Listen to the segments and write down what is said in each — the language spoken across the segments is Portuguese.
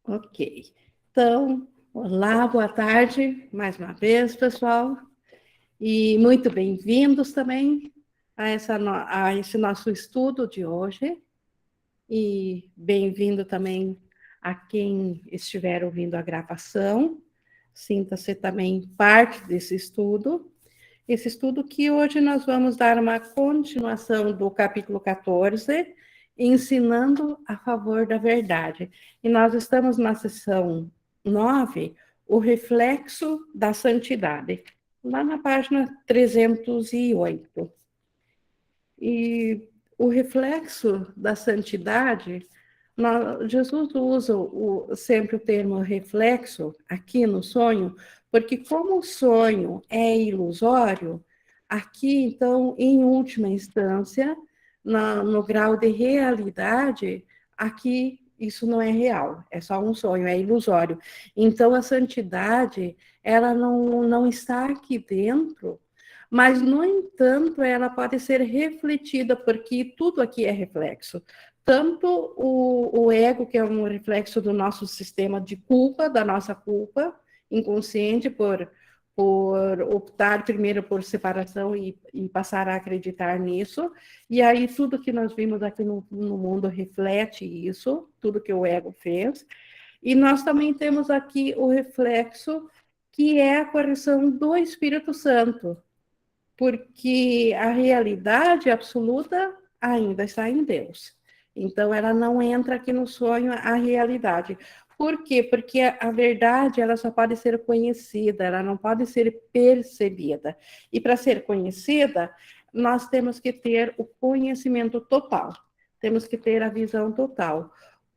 Ok. Então, olá, boa tarde, mais uma vez, pessoal, e muito bem-vindos também a esse nosso estudo de hoje, e bem-vindo também a quem estiver ouvindo a gravação, sinta-se também parte desse estudo. Esse estudo que hoje nós vamos dar uma continuação do capítulo 14, ensinando a favor da verdade. E nós estamos na sessão 9, o reflexo da santidade, lá na página 308. E o reflexo da santidade, Jesus usa sempre o termo reflexo aqui no sonho, porque como o sonho é ilusório, aqui, então, em última instância, no grau de realidade, aqui isso não é real, é só um sonho, é ilusório. Então, a santidade, ela não está aqui dentro, mas, no entanto, ela pode ser refletida, porque tudo aqui é reflexo. Tanto o ego, que é um reflexo do nosso sistema de culpa, da nossa culpa inconsciente, por optar primeiro por separação e passar a acreditar nisso. E aí tudo que nós vimos aqui no mundo reflete isso, tudo que o ego fez. E nós também temos aqui o reflexo, que é a correção do Espírito Santo, porque a realidade absoluta ainda está em Deus. Então, ela não entra aqui no sonho, a realidade. Por quê? Porque a verdade, ela só pode ser conhecida, ela não pode ser percebida. E para ser conhecida, nós temos que ter o conhecimento total, temos que ter a visão total.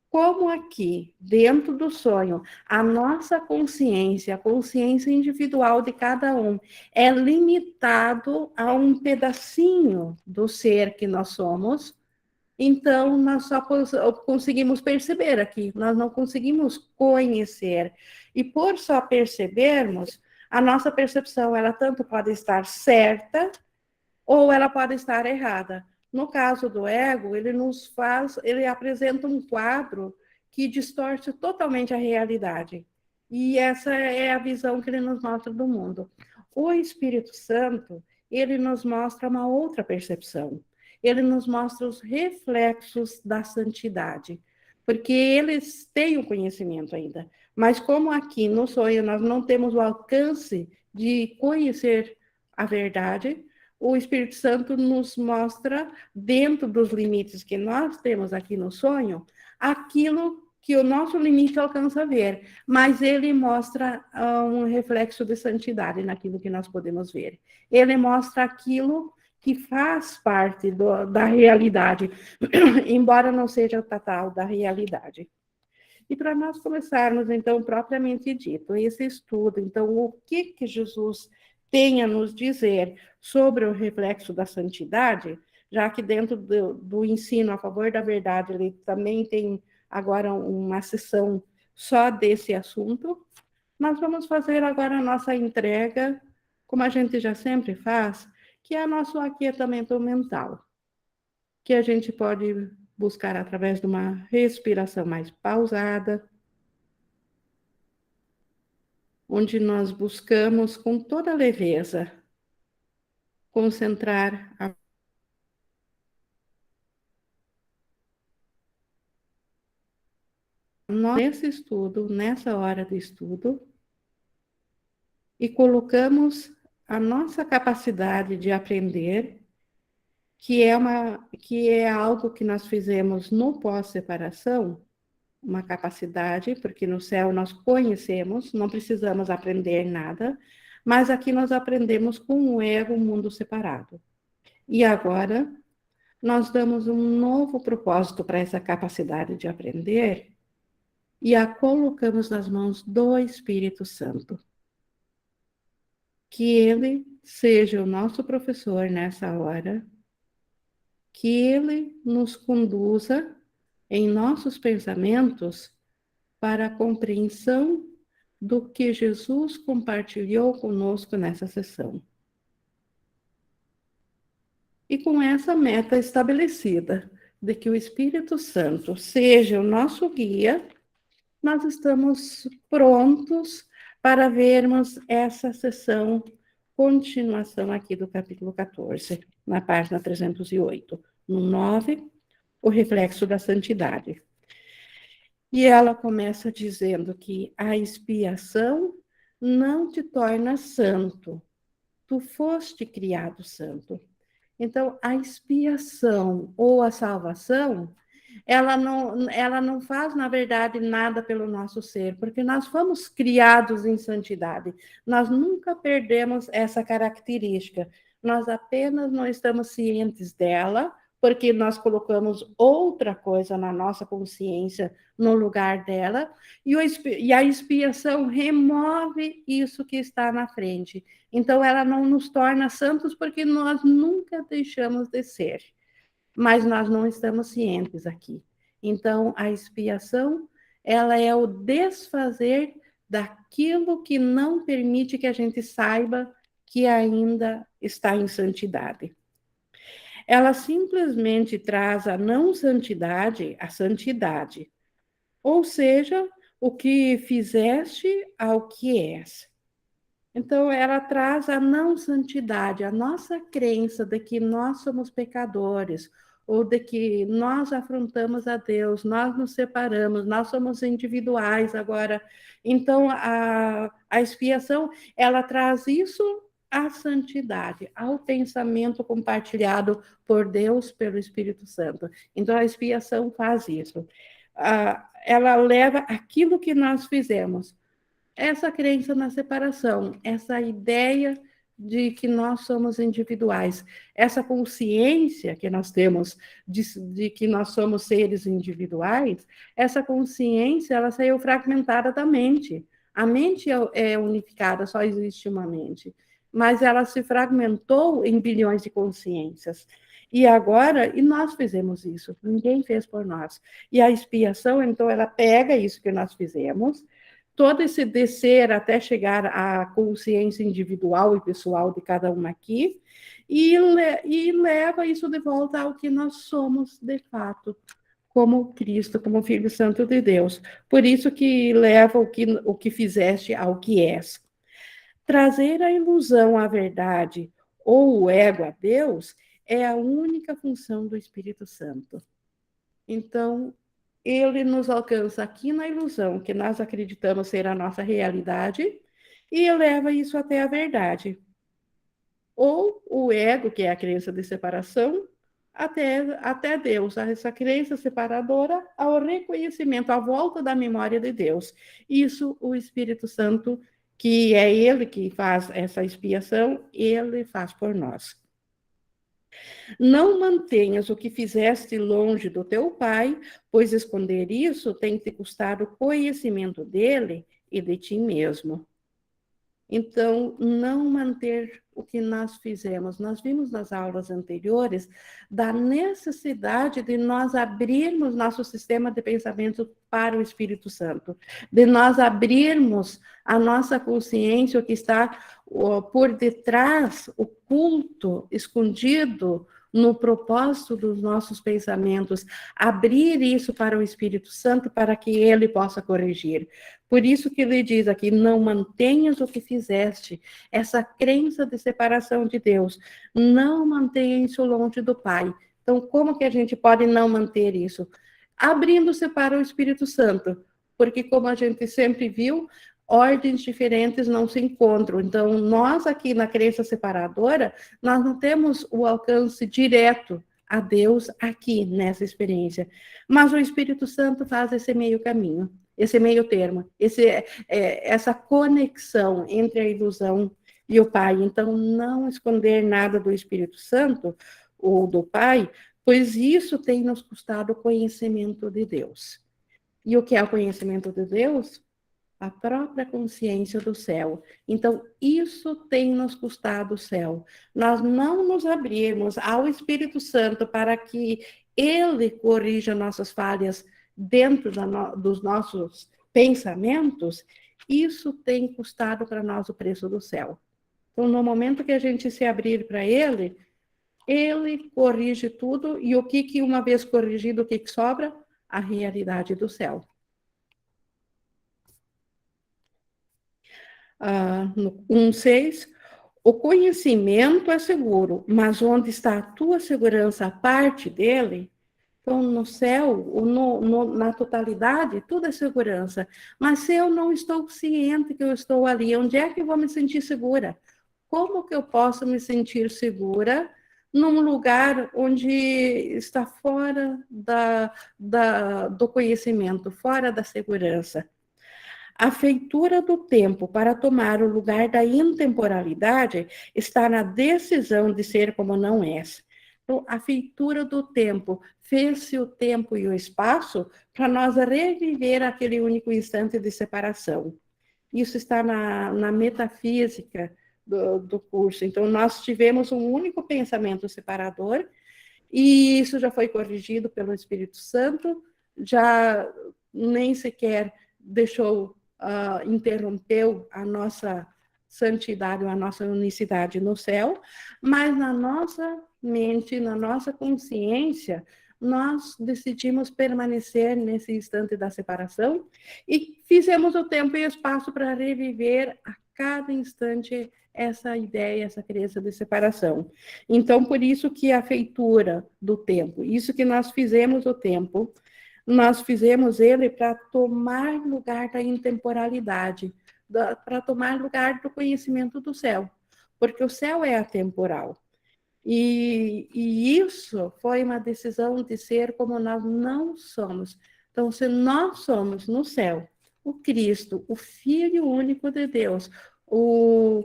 Como aqui, dentro do sonho, a nossa consciência, a consciência individual de cada um, é limitado a um pedacinho do ser que nós somos, então nós só conseguimos perceber aqui, nós não conseguimos conhecer. E por só percebermos, a nossa percepção, ela tanto pode estar certa, ou ela pode estar errada. No caso do ego, ele apresenta um quadro que distorce totalmente a realidade. E essa é a visão que ele nos mostra do mundo. O Espírito Santo, ele nos mostra uma outra percepção. Ele nos mostra os reflexos da santidade, porque eles têm o conhecimento ainda. Mas como aqui no sonho nós não temos o alcance de conhecer a verdade, o Espírito Santo nos mostra, dentro dos limites que nós temos aqui no sonho, aquilo que o nosso limite alcança a ver, mas ele mostra um reflexo de santidade naquilo que nós podemos ver. Ele mostra aquilo que faz parte da realidade, embora não seja o total da realidade. E para nós começarmos, então, propriamente dito, esse estudo, então, o que Jesus tem a nos dizer sobre o reflexo da santidade, já que dentro do ensino a favor da verdade, ele também tem agora uma sessão só desse assunto, nós vamos fazer agora a nossa entrega, como a gente já sempre faz, que é nosso aquietamento mental, que a gente pode buscar através de uma respiração mais pausada, onde nós buscamos com toda leveza concentrar nesse estudo, nessa hora de estudo, e colocamos a nossa capacidade de aprender, que é algo que nós fizemos no pós-separação, uma capacidade, porque no céu nós conhecemos, não precisamos aprender nada, mas aqui nós aprendemos com o ego, o mundo separado. E agora nós damos um novo propósito para essa capacidade de aprender e a colocamos nas mãos do Espírito Santo. Que ele seja o nosso professor nessa hora, que ele nos conduza em nossos pensamentos para a compreensão do que Jesus compartilhou conosco nessa sessão. E com essa meta estabelecida, de que o Espírito Santo seja o nosso guia, nós estamos prontos para vermos essa sessão, continuação aqui do capítulo 14, na página 308. No 9, o reflexo da santidade. E ela começa dizendo que a expiação não te torna santo, tu foste criado santo. Então, a expiação ou a salvação, ela não faz, na verdade, nada pelo nosso ser, porque nós fomos criados em santidade. Nós nunca perdemos essa característica. Nós apenas não estamos cientes dela, porque nós colocamos outra coisa na nossa consciência no lugar dela, e a expiação remove isso que está na frente. Então, ela não nos torna santos porque nós nunca deixamos de ser, mas nós não estamos cientes aqui. Então, a expiação, ela é o desfazer daquilo que não permite que a gente saiba que ainda está em santidade. Ela simplesmente traz a não santidade à santidade, ou seja, o que fizeste ao que és. Então, ela traz a não santidade, a nossa crença de que nós somos pecadores, ou de que nós afrontamos a Deus, nós nos separamos, nós somos individuais agora. Então, a expiação, ela traz isso à santidade, ao pensamento compartilhado por Deus, pelo Espírito Santo. Então, a expiação faz isso. Ela leva aquilo que nós fizemos, essa crença na separação, essa ideia de que nós somos individuais, essa consciência que nós temos de que nós somos seres individuais, essa consciência, ela saiu fragmentada da mente. A mente é unificada, só existe uma mente, mas ela se fragmentou em bilhões de consciências. E agora, e nós fizemos isso, ninguém fez por nós. E a expiação, então, ela pega isso que nós fizemos, todo esse descer até chegar à consciência individual e pessoal de cada um aqui, e leva isso de volta ao que nós somos de fato, como Cristo, como Filho Santo de Deus. Por isso que leva o que fizeste ao que és. Trazer a ilusão à verdade ou o ego a Deus é a única função do Espírito Santo. Então, ele nos alcança aqui na ilusão, que nós acreditamos ser a nossa realidade, e leva isso até a verdade. Ou o ego, que é a crença de separação, até Deus, essa crença separadora, ao reconhecimento, à volta da memória de Deus. Isso o Espírito Santo, que é ele que faz essa expiação, ele faz por nós. Não mantenhas o que fizeste longe do teu pai, pois esconder isso tem te custado o conhecimento dele e de ti mesmo. Então, não manter o que nós fizemos. Nós vimos nas aulas anteriores da necessidade de nós abrirmos nosso sistema de pensamento para o Espírito Santo, de nós abrirmos a nossa consciência, o que está por detrás, oculto, escondido no propósito dos nossos pensamentos, abrir isso para o Espírito Santo para que ele possa corrigir. Por isso que ele diz aqui, não mantenhas o que fizeste, essa crença de separação de Deus, não mantenha isso longe do Pai. Então, como que a gente pode não manter isso? Abrindo-se para o Espírito Santo, porque como a gente sempre viu, ordens diferentes não se encontram. Então, nós aqui na crença separadora, nós não temos o alcance direto a Deus aqui nessa experiência. Mas o Espírito Santo faz esse meio caminho, esse meio termo, essa conexão entre a ilusão e o Pai. Então, não esconder nada do Espírito Santo ou do Pai, pois isso tem nos custado o conhecimento de Deus. E o que é o conhecimento de Deus? A própria consciência do céu. Então, isso tem nos custado o céu. Nós não nos abrirmos ao Espírito Santo para que ele corrija nossas falhas dentro dos nossos pensamentos, isso tem custado para nós o preço do céu. Então, no momento que a gente se abrir para ele, ele corrige tudo, e o que uma vez corrigido, o que sobra? A realidade do céu. no 1,6, o conhecimento é seguro, mas onde está a tua segurança, a parte dele, então no céu, na totalidade, tudo é segurança. Mas se eu não estou ciente que eu estou ali, onde é que eu vou me sentir segura? Como que eu posso me sentir segura num lugar onde está fora do conhecimento, fora da segurança? A feitura do tempo para tomar o lugar da intemporalidade está na decisão de ser como não és. Então, a feitura do tempo fez-se o tempo e o espaço para nós reviver aquele único instante de separação. Isso está na metafísica do curso. Então, nós tivemos um único pensamento separador, e isso já foi corrigido pelo Espírito Santo, já nem sequer deixou, interrompeu a nossa santidade, a nossa unicidade no céu, mas na nossa mente, na nossa consciência, nós decidimos permanecer nesse instante da separação e fizemos o tempo e espaço para reviver a cada instante essa ideia, essa crença de separação. Então, por isso que a feitura do tempo, isso que nós fizemos o tempo, nós fizemos ele para tomar lugar da intemporalidade, para tomar lugar do conhecimento do céu, porque o céu é atemporal. E isso foi uma decisão de ser como nós não somos. Então, se nós somos no céu, o Cristo, o Filho único de Deus, o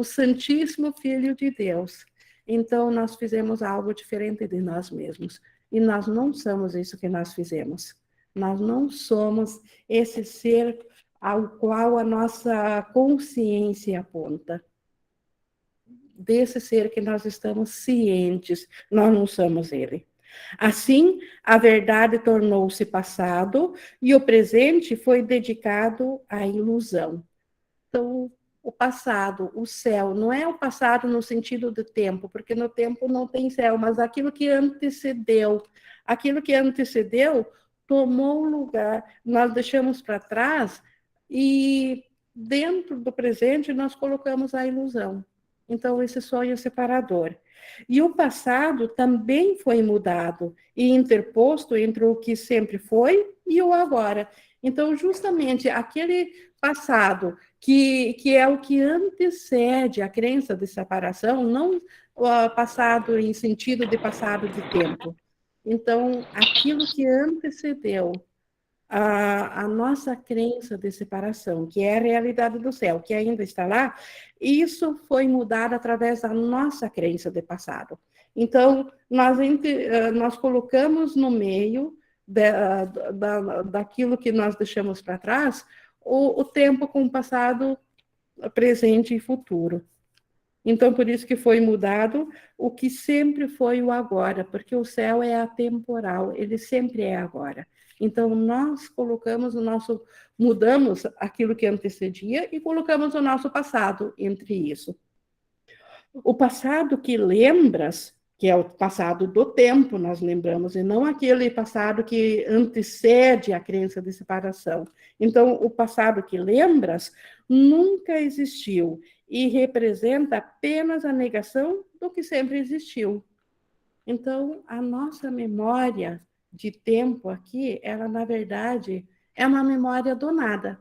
Santíssimo Filho de Deus, então nós fizemos algo diferente de nós mesmos. E nós não somos isso que nós fizemos. Nós não somos esse ser ao qual a nossa consciência aponta. Desse ser que nós estamos cientes, nós não somos ele. Assim, a verdade tornou-se passado e o presente foi dedicado à ilusão. Então, o passado, o céu, não é o passado no sentido do tempo, porque no tempo não tem céu, mas aquilo que antecedeu tomou lugar, nós deixamos para trás e dentro do presente nós colocamos a ilusão. Então, esse sonho separador. E o passado também foi mudado e interposto entre o que sempre foi e o agora. Então, justamente aquele passado que é o que antecede a crença de separação, não o passado em sentido de passado de tempo. Então, aquilo que antecedeu a nossa crença de separação, que é a realidade do céu, que ainda está lá, isso foi mudado através da nossa crença de passado. Então, nós colocamos no meio daquilo que nós deixamos para trás o tempo com o passado, presente e futuro. Então, por isso que foi mudado o que sempre foi o agora, porque o céu é atemporal, ele sempre é agora. Então, nós mudamos aquilo que antecedia e colocamos o nosso passado entre isso. O passado que lembras, que é o passado do tempo, nós lembramos, e não aquele passado que antecede a crença de separação. Então, o passado que lembras nunca existiu e representa apenas a negação do que sempre existiu. Então, a nossa memória de tempo aqui, ela, na verdade, é uma memória do nada.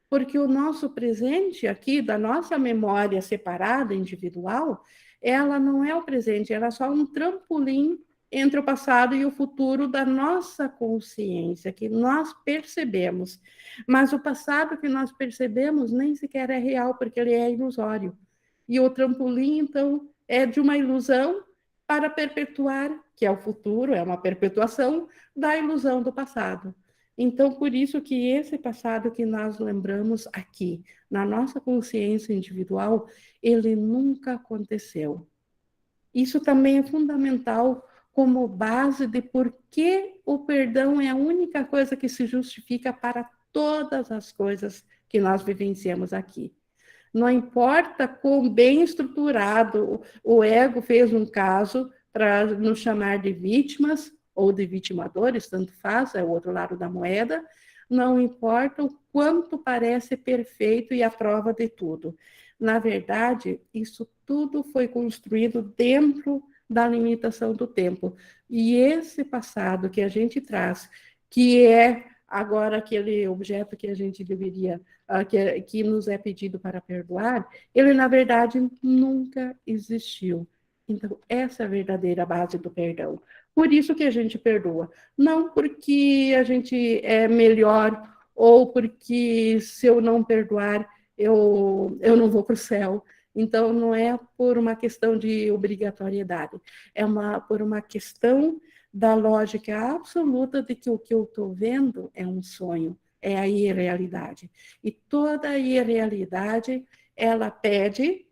Porque o nosso presente aqui, da nossa memória separada, individual, ela não é o presente, ela é só um trampolim entre o passado e o futuro da nossa consciência, que nós percebemos. Mas o passado que nós percebemos nem sequer é real, porque ele é ilusório. E o trampolim, então, é de uma ilusão para perpetuar, que é o futuro, é uma perpetuação da ilusão do passado. Então, por isso que esse passado que nós lembramos aqui, na nossa consciência individual, ele nunca aconteceu. Isso também é fundamental como base de por que o perdão é a única coisa que se justifica para todas as coisas que nós vivenciamos aqui. Não importa quão bem estruturado o ego fez um caso para nos chamar de vítimas ou de vitimadores, tanto faz, é o outro lado da moeda, não importa o quanto parece perfeito e a prova de tudo. Na verdade, isso tudo foi construído dentro da limitação do tempo. E esse passado que a gente traz, que é agora aquele objeto que a gente deveria, que nos é pedido para perdoar, ele, na verdade, nunca existiu. Então, essa é a verdadeira base do perdão. Por isso que a gente perdoa. Não porque a gente é melhor ou porque se eu não perdoar, eu não vou para o céu. Então, não é por uma questão de obrigatoriedade, por uma questão da lógica absoluta de que o que eu estou vendo é um sonho, é a irrealidade. E toda a irrealidade, ela pede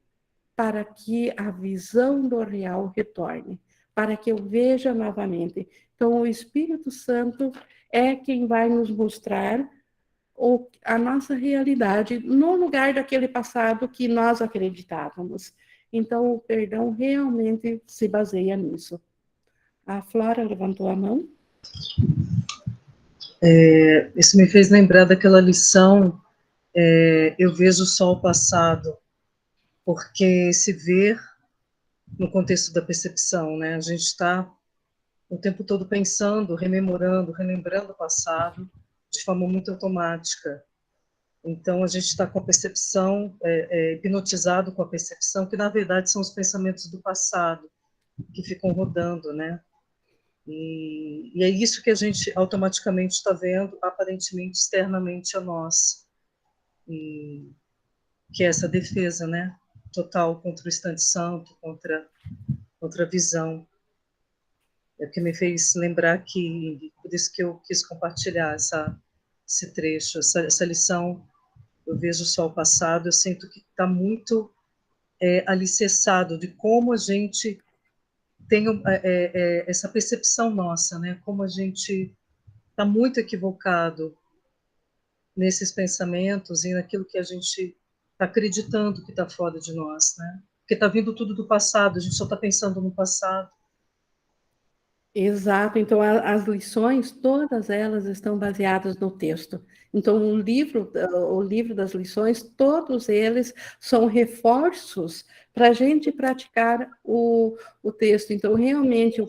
para que a visão do real retorne, para que eu veja novamente. Então, o Espírito Santo é quem vai nos mostrar a nossa realidade no lugar daquele passado que nós acreditávamos. Então, o perdão realmente se baseia nisso. A Flora levantou a mão. Isso me fez lembrar daquela lição, eu vejo o sol passado, porque se ver no contexto da percepção, né? A gente está o tempo todo pensando, rememorando, relembrando o passado de forma muito automática. Então, a gente está com a percepção, hipnotizado com a percepção, que na verdade são os pensamentos do passado que ficam rodando, né? E é isso que a gente automaticamente está vendo, aparentemente, externamente a nós. E que é essa defesa, né? Total contra o instante santo, contra a visão. É o que me fez lembrar que, por isso que eu quis compartilhar esse trecho, essa lição. Eu vejo o sol passado, eu sinto que está muito alicerçado de como a gente tem essa percepção nossa, né? Como a gente está muito equivocado nesses pensamentos e naquilo que a gente está acreditando que está fora de nós, né? Porque está vindo tudo do passado, a gente só está pensando no passado. Exato, então as lições, todas elas estão baseadas no texto. Então, o livro das lições, todos eles são reforços para a gente praticar o texto. Então, realmente,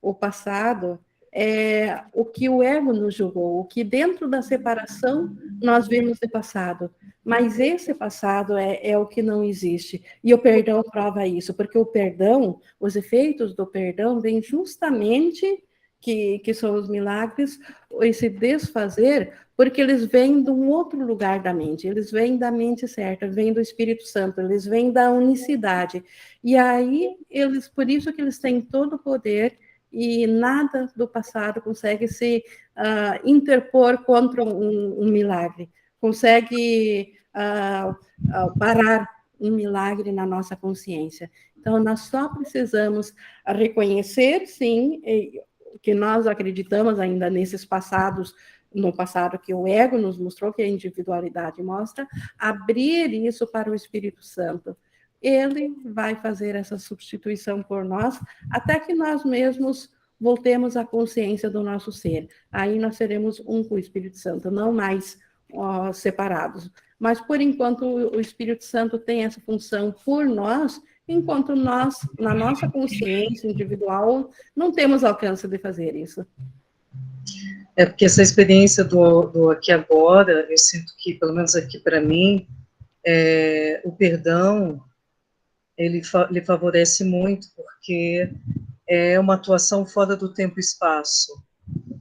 o passado é o que o ego nos jogou, o que dentro da separação nós vemos de passado. Mas esse passado é o que não existe. E o perdão prova isso, porque o perdão, os efeitos do perdão vêm justamente, que são os milagres, esse desfazer, porque eles vêm de um outro lugar da mente, eles vêm da mente certa, vêm do Espírito Santo, eles vêm da unicidade. E aí, por isso que eles têm todo o poder e nada do passado consegue se interpor contra um milagre, consegue parar um milagre na nossa consciência. Então, nós só precisamos reconhecer, sim, que nós acreditamos ainda nesses passados, no passado que o ego nos mostrou, que a individualidade mostra, abrir isso para o Espírito Santo. Ele vai fazer essa substituição por nós, até que nós mesmos voltemos à consciência do nosso ser. Aí nós seremos um com o Espírito Santo, não mais separados. Mas, por enquanto, o Espírito Santo tem essa função por nós, enquanto nós, na nossa consciência individual, não temos alcance de fazer isso. É porque essa experiência do aqui agora, eu sinto que, pelo menos aqui para mim, o perdão, ele favorece muito, porque é uma atuação fora do tempo e espaço,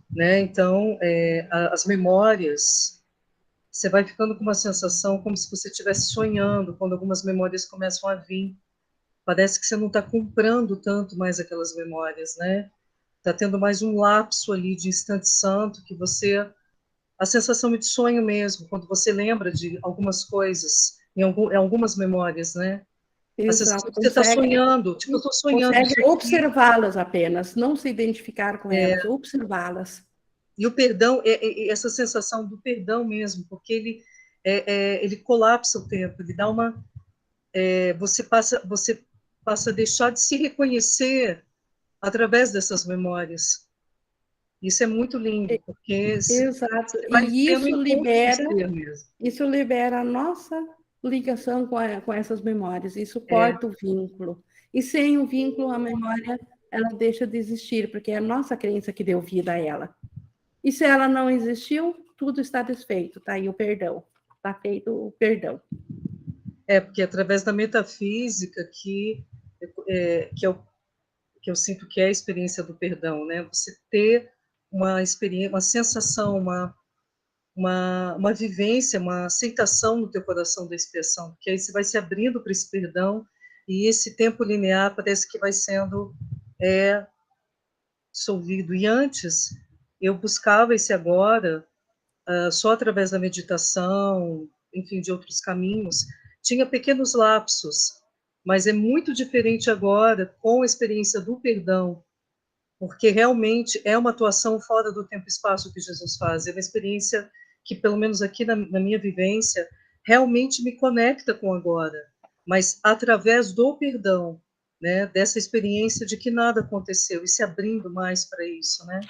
né? Então, as memórias, você vai ficando com uma sensação como se você estivesse sonhando, quando algumas memórias começam a vir. Parece que você não está comprando tanto mais aquelas memórias, né? Está tendo mais um lapso ali de instante santo, que você... A sensação de sonho mesmo, quando você lembra de algumas coisas, em algumas memórias, né? A sensação Exato, que você está sonhando, tipo, eu estou sonhando consegue isso aqui. observá-las apenas, não se identificar com elas, observá-las. E o perdão, essa sensação do perdão mesmo, porque ele colapsa o tempo, ele dá uma... você passa a deixar de se reconhecer através dessas memórias. Isso é muito lindo, porque Exato. você vai E tendo encontro com o ser mesmo. isso libera a nossa ligação com essas memórias. Isso É, corta o vínculo. E sem o vínculo, a memória ela deixa de existir, porque é a nossa crença que deu vida a ela. E se ela não existiu, tudo está desfeito. Tá aí o perdão. Está feito o perdão. porque através da metafísica que eu sinto que é a experiência do perdão, né? Você ter uma experiência, uma sensação, uma vivência, uma aceitação no teu coração da expiação, porque aí você vai se abrindo para esse perdão e esse tempo linear parece que vai sendo dissolvido. E antes eu buscava esse agora só através da meditação, enfim, de outros caminhos. Tinha pequenos lapsos, mas é muito diferente agora com a experiência do perdão, porque realmente é uma atuação fora do tempo e espaço que Jesus faz. É uma experiência que, pelo menos aqui na minha vivência, realmente me conecta com agora, mas através do perdão, né, dessa experiência de que nada aconteceu e se abrindo mais para isso, né?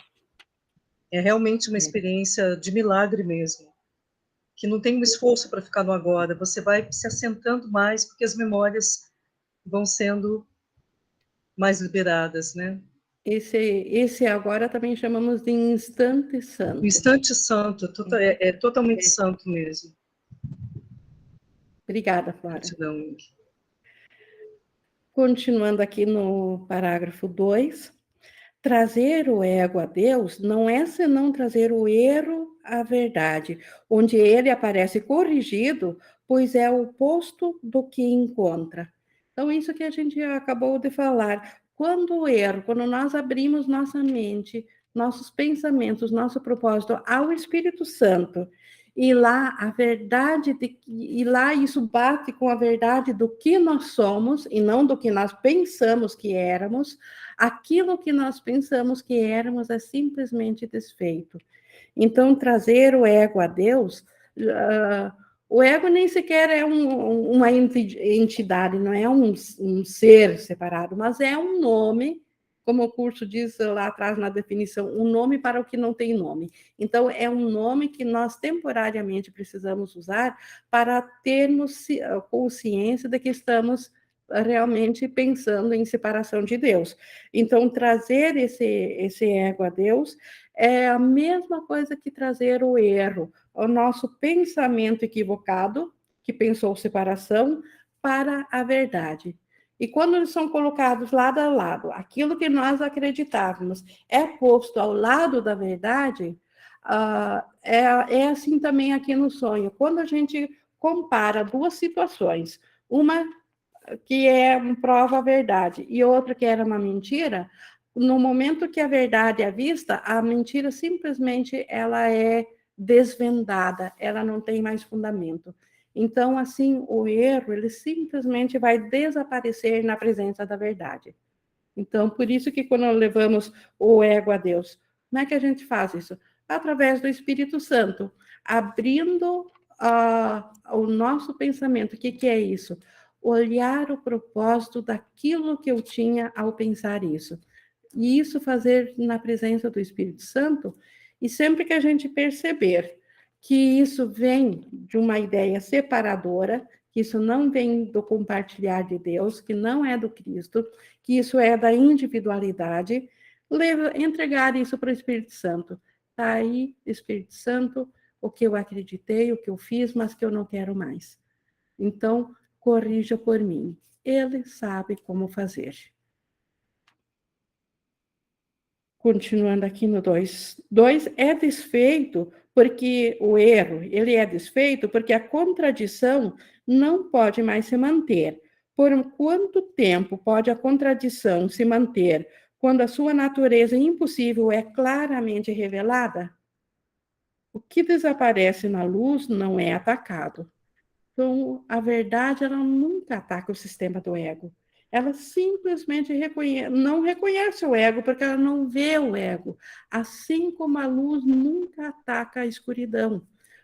É realmente uma experiência de milagre mesmo, que não tem um esforço para ficar no agora, você vai se assentando mais porque as memórias vão sendo mais liberadas, né? Esse agora também chamamos de instante O santo. instante santo é totalmente santo mesmo. Obrigada, Flora. Gratidão. Continuando aqui no parágrafo 2, trazer o ego a Deus não é senão trazer o erro à verdade, onde ele aparece corrigido, pois é o oposto do que encontra. Então, isso que a gente acabou de falar. Quando o erro, quando nós abrimos nossa mente, nossos pensamentos, nosso propósito ao Espírito Santo, e lá a verdade e lá isso bate com a verdade do que nós somos e não do que nós pensamos que éramos, aquilo que nós pensamos que éramos é simplesmente desfeito. Então, trazer o ego a Deus, o ego nem sequer é uma entidade, não é um ser separado, mas é um nome, como o curso diz lá atrás na definição, um nome para o que não tem nome. Então, é um nome que nós temporariamente precisamos usar para termos consciência de que estamos realmente pensando em separação de Deus. Então, trazer esse ego a Deus é a mesma coisa que trazer o erro, o nosso pensamento equivocado, que pensou separação, para a verdade. E quando eles são colocados lado a lado, aquilo que nós acreditávamos é posto ao lado da verdade, é assim também aqui no sonho. Quando a gente compara duas situações, uma que prova a verdade e outra que era uma mentira, no momento que a verdade é vista, a mentira simplesmente ela é desvendada, ela não tem mais fundamento. Então, assim, o erro, ele simplesmente vai desaparecer na presença da verdade. Então, por isso que quando levamos o ego a Deus, como é que a gente faz isso? Através do Espírito Santo, abrindo o nosso pensamento. O que é isso? Olhar o propósito daquilo que eu tinha ao pensar isso. E isso fazer na presença do Espírito Santo, e sempre que a gente perceber que isso vem de uma ideia separadora, que isso não vem do compartilhar de Deus, que não é do Cristo, que isso é da individualidade, entregar isso para o Espírito Santo. Está aí, Espírito Santo, o que eu acreditei, o que eu fiz, mas que eu não quero mais. Então, corrija por mim. Ele sabe como fazer. Continuando aqui no 2. 2 é desfeito porque o erro, ele é desfeito porque a contradição não pode mais se manter. Por quanto tempo pode a contradição se manter quando a sua natureza impossível é claramente revelada? O que desaparece na luz não é atacado. Então, a verdade, ela nunca ataca o sistema do ego. Ela simplesmente não reconhece o ego, porque ela não vê o ego. Assim como a luz nunca ataca a escuridão.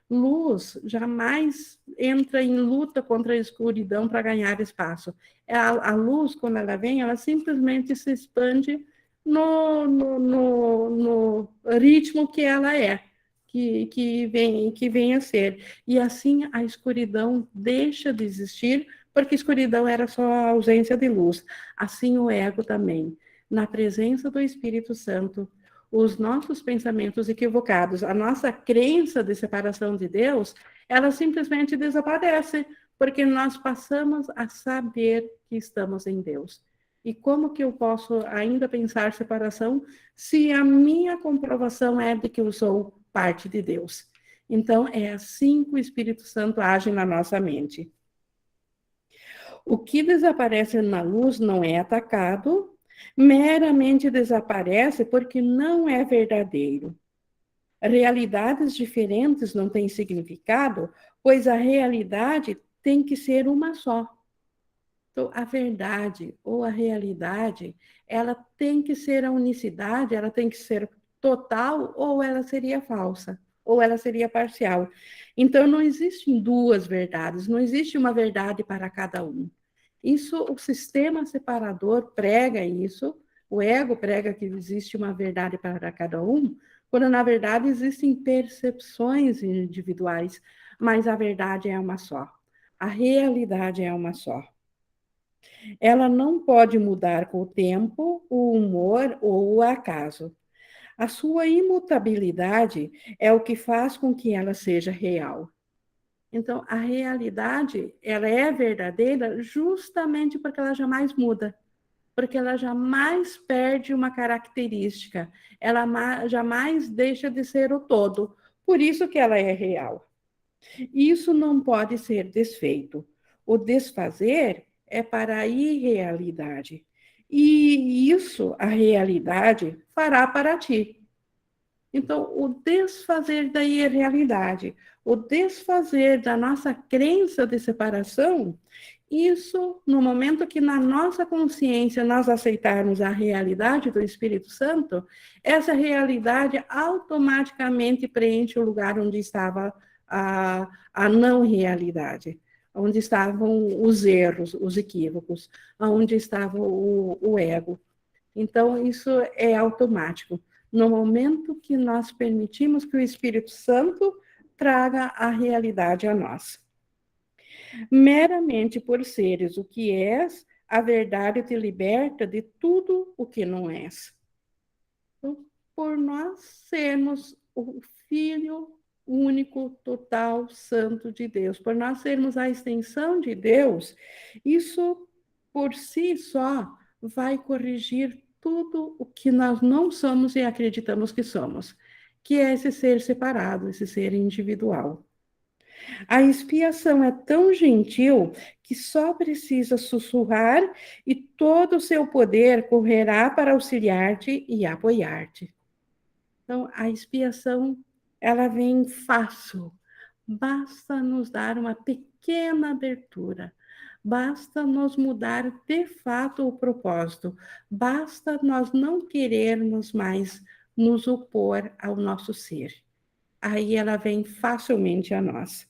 Luz jamais entra em luta contra a escuridão para ganhar espaço. A luz, quando ela vem, ela simplesmente se expande no ritmo que ela é, que vem a ser. E assim a escuridão deixa de existir, porque escuridão era só a ausência de luz. Assim o ego também. Na presença do Espírito Santo, os nossos pensamentos equivocados, a nossa crença de separação de Deus, ela simplesmente desaparece, porque nós passamos a saber que estamos em Deus. E como que eu posso ainda pensar separação se a minha comprovação é de que eu sou parte de Deus? Então, é assim que o Espírito Santo age na nossa mente. O que desaparece na luz não é atacado, meramente desaparece porque não é verdadeiro. Realidades diferentes não têm significado, pois a realidade tem que ser uma só. Então, a verdade ou a realidade, ela tem que ser a unicidade, ela tem que ser total ou ela seria falsa, ou ela seria parcial. Então, não existem duas verdades, não existe uma verdade para cada um. Isso, o sistema separador prega isso, o ego prega que existe uma verdade para cada um, quando na verdade existem percepções individuais, mas a verdade é uma só. A realidade é uma só. Ela não pode mudar com o tempo, o humor ou o acaso. A sua imutabilidade é o que faz com que ela seja real. Então, a realidade, ela é verdadeira justamente porque ela jamais muda, porque ela jamais perde uma característica, ela jamais deixa de ser o todo. Por isso que ela é real. Isso não pode ser desfeito. O desfazer é para a irrealidade. E isso, a realidade, fará para ti. Então, o desfazer da irrealidade, o desfazer da nossa crença de separação, isso, no momento que na nossa consciência nós aceitarmos a realidade do Espírito Santo, essa realidade automaticamente preenche o lugar onde estava a não realidade, onde estavam os erros, os equívocos, onde estava o ego. Então, isso é automático. No momento que nós permitimos que o Espírito Santo traga a realidade a nós. Meramente por seres o que és, a verdade te liberta de tudo o que não és. Então, por nós sermos o Filho único, total, santo de Deus, por nós sermos a extensão de Deus, isso por si só vai corrigir tudo o que nós não somos e acreditamos que somos, que é esse ser separado, esse ser individual. A expiação é tão gentil que só precisa sussurrar e todo o seu poder correrá para auxiliar-te e apoiar-te. Então, a expiação, ela vem fácil. Basta nos dar uma pequena abertura. Basta nos mudar de fato o propósito. Basta nós não querermos mais nos opor ao nosso ser. Aí ela vem facilmente a nós.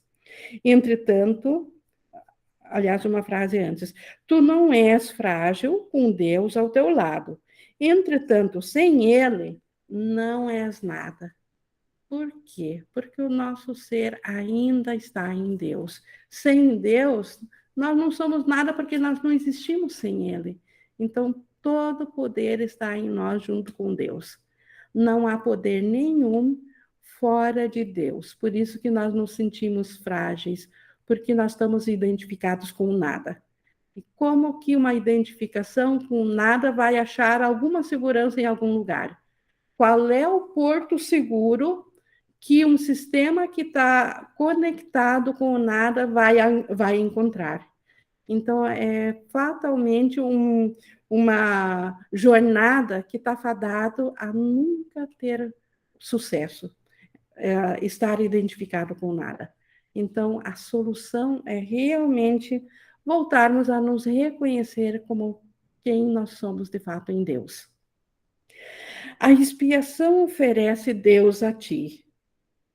Entretanto, aliás, uma frase antes, tu não és frágil com Deus ao teu lado. Entretanto, sem Ele, não és nada. Por quê? Porque o nosso ser ainda está em Deus. Sem Deus, nós não somos nada porque nós não existimos sem Ele. Então, todo poder está em nós junto com Deus. Não há poder nenhum fora de Deus. Por isso que nós nos sentimos frágeis, porque nós estamos identificados com nada. E como que uma identificação com nada vai achar alguma segurança em algum lugar? Qual é o porto seguro que um sistema que está conectado com o nada vai encontrar? Então, é fatalmente uma jornada que está fadado a nunca ter sucesso, estar identificado com nada. Então, a solução é realmente voltarmos a nos reconhecer como quem nós somos de fato em Deus. A expiação oferece Deus a ti.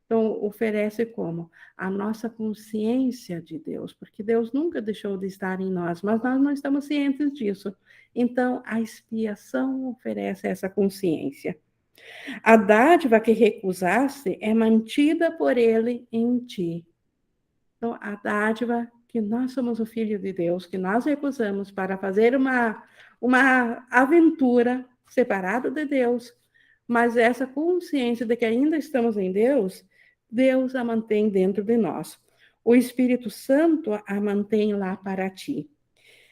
Então, oferece como? A nossa consciência de Deus, porque Deus nunca deixou de estar em nós, mas nós não estamos cientes disso. Então, a expiação oferece essa consciência. A dádiva que recusaste é mantida por ele em ti. Então, a dádiva que nós somos o Filho de Deus, que nós recusamos para fazer uma aventura separado de Deus, mas essa consciência de que ainda estamos em Deus, Deus a mantém dentro de nós. O Espírito Santo a mantém lá para ti.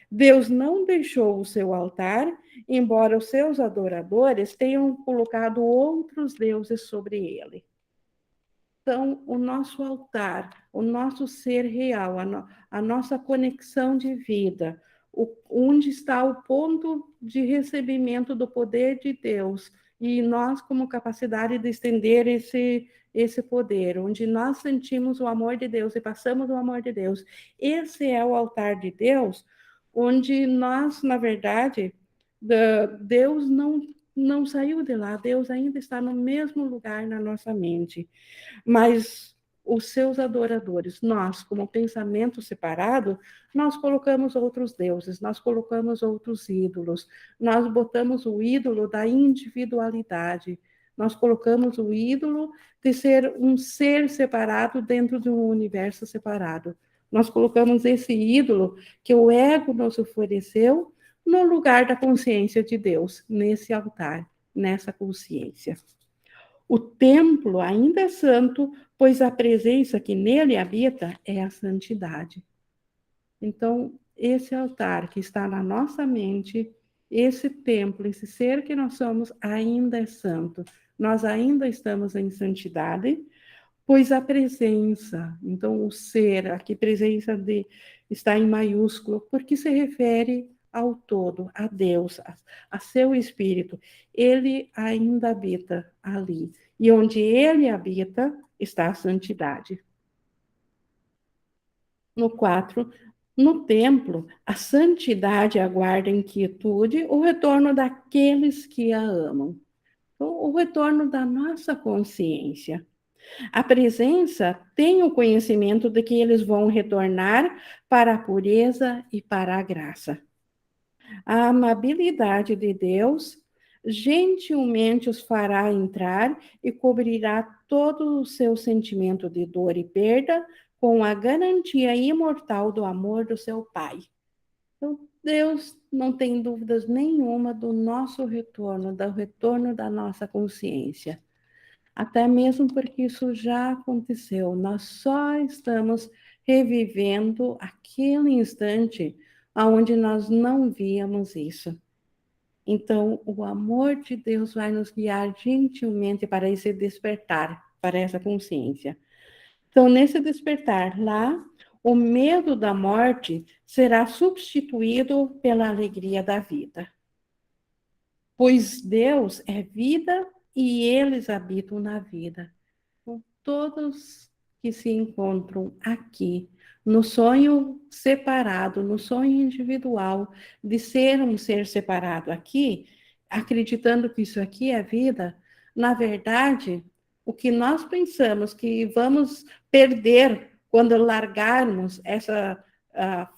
Deus não deixou o seu altar, embora os seus adoradores tenham colocado outros deuses sobre ele. Então, o nosso altar, o nosso ser real, a nossa conexão de vida, onde está o ponto de recebimento do poder de Deus, e nós, como capacidade de estender esse poder, onde nós sentimos o amor de Deus e passamos o amor de Deus. Esse é o altar de Deus, onde nós, na verdade, Deus não saiu de lá, Deus ainda está no mesmo lugar na nossa mente. Mas os seus adoradores, nós, como pensamento separado, nós colocamos outros deuses, nós colocamos outros ídolos, nós botamos o ídolo da individualidade, nós colocamos o ídolo de ser um ser separado dentro de um universo separado. Nós colocamos esse ídolo que o ego nos ofereceu no lugar da consciência de Deus, nesse altar, nessa consciência. O templo ainda é santo, pois a presença que nele habita é a santidade. Então, esse altar que está na nossa mente, esse templo, esse ser que nós somos, ainda é santo. Nós ainda estamos em santidade, pois a presença, então o ser, aqui presença está em maiúsculo, porque se refere ao todo, a Deus, a seu espírito. Ele ainda habita ali. E onde ele habita está a santidade. No 4, no templo, a santidade aguarda em quietude o retorno daqueles que a amam. Então, o retorno da nossa consciência. A presença tem o conhecimento de que eles vão retornar para a pureza e para a graça. A amabilidade de Deus gentilmente os fará entrar e cobrirá todo o seu sentimento de dor e perda com a garantia imortal do amor do seu Pai. Então, Deus não tem dúvidas nenhuma do nosso retorno, do retorno da nossa consciência. Até mesmo porque isso já aconteceu. Nós só estamos revivendo aquele instante onde nós não víamos isso. Então, o amor de Deus vai nos guiar gentilmente para esse despertar, para essa consciência. Então, nesse despertar lá, o medo da morte será substituído pela alegria da vida. Pois Deus é vida e eles habitam na vida. Então, todos que se encontram aqui, no sonho separado, no sonho individual, de ser um ser separado aqui, acreditando que isso aqui é vida, na verdade, o que nós pensamos que vamos perder quando largarmos essa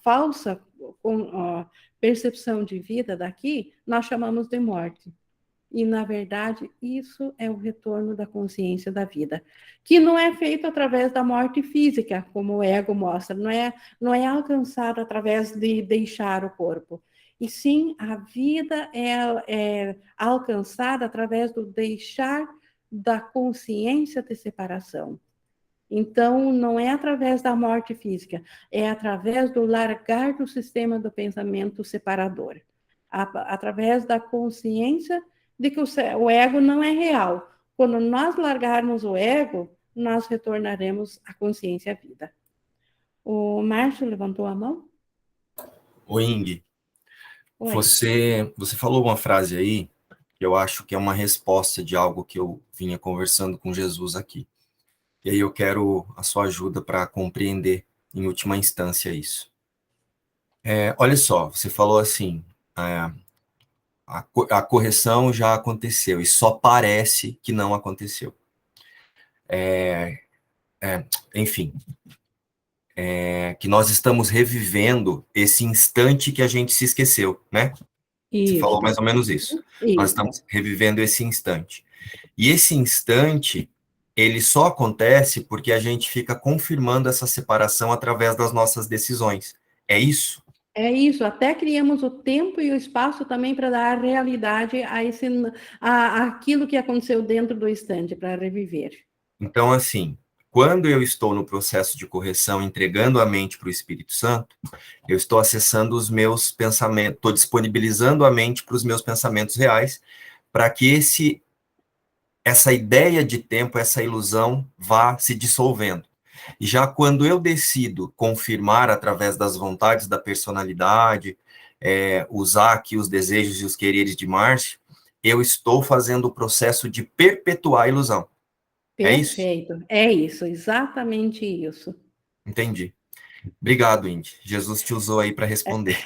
falsa percepção de vida daqui, nós chamamos de morte. E, na verdade, isso é o retorno da consciência da vida, que não é feito através da morte física, como o ego mostra, não é alcançado através de deixar o corpo, e sim a vida é alcançada através do deixar da consciência de separação. Então, não é através da morte física, é através do largar do sistema do pensamento separador, através da consciência de que o ego não é real. Quando nós largarmos o ego, nós retornaremos à consciência vida. O Márcio levantou a mão? Oi, Ing. Oi. Você falou uma frase aí que eu acho que é uma resposta de algo que eu vinha conversando com Jesus aqui. E aí eu quero a sua ajuda para compreender, em última instância, isso. Olha só, você falou assim, a correção já aconteceu e só parece que não aconteceu. enfim, que nós estamos revivendo esse instante que a gente se esqueceu, né? Você falou Isso, mais ou menos isso. Nós isso. estamos revivendo esse instante. E esse instante, ele só acontece porque a gente fica confirmando essa separação através das nossas decisões. É isso? É isso, até criamos o tempo e o espaço também para dar realidade àquilo que aconteceu dentro do instante, para reviver. Então, assim, quando eu estou no processo de correção, entregando a mente para o Espírito Santo, eu estou acessando os meus pensamentos, estou disponibilizando a mente para os meus pensamentos reais, para que essa ideia de tempo, essa ilusão vá se dissolvendo. E já quando eu decido confirmar através das vontades da personalidade, usar aqui os desejos e os quereres de Márcio, eu estou fazendo o processo de perpetuar a ilusão. É isso? Perfeito, é isso, exatamente isso. Entendi. Obrigado, Indy. Jesus te usou aí para responder.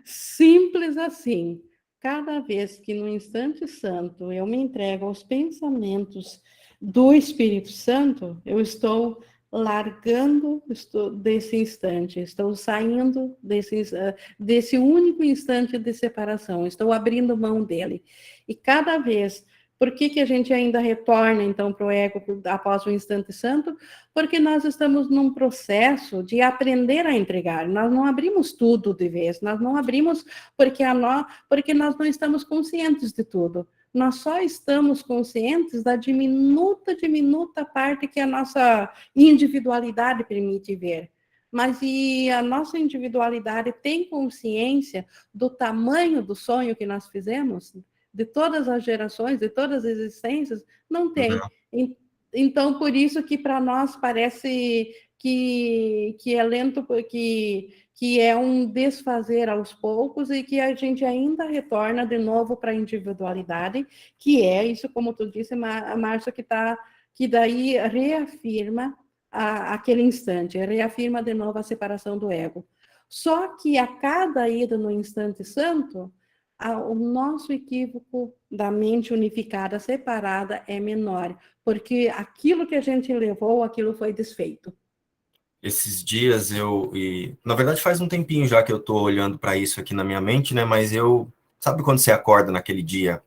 Simples assim. Cada vez que no instante santo eu me entrego aos pensamentos do Espírito Santo, eu estou largando desse instante, estou saindo desse único instante de separação, estou abrindo mão dele. E cada vez, por que a gente ainda retorna, então, para o ego após o instante santo? Porque nós estamos num processo de aprender a entregar. Nós não abrimos tudo de vez, nós não abrimos porque nós não estamos conscientes de tudo. Nós só estamos conscientes da diminuta parte que a nossa individualidade permite ver. Mas e a nossa individualidade tem consciência do tamanho do sonho que nós fizemos? De todas as gerações, de todas as existências? Não tem. Então, por isso que para nós parece que é lento, que é um desfazer aos poucos e que a gente ainda retorna de novo para a individualidade, que é isso, como tu disse, Márcia, que daí reafirma aquele instante, reafirma de novo a separação do ego. Só que a cada ida no instante santo, o nosso equívoco da mente unificada, separada, é menor, porque aquilo que a gente levou, aquilo foi desfeito. Esses dias na verdade faz um tempinho já que eu estou olhando para isso aqui na minha mente, né? Mas sabe quando você acorda naquele dia?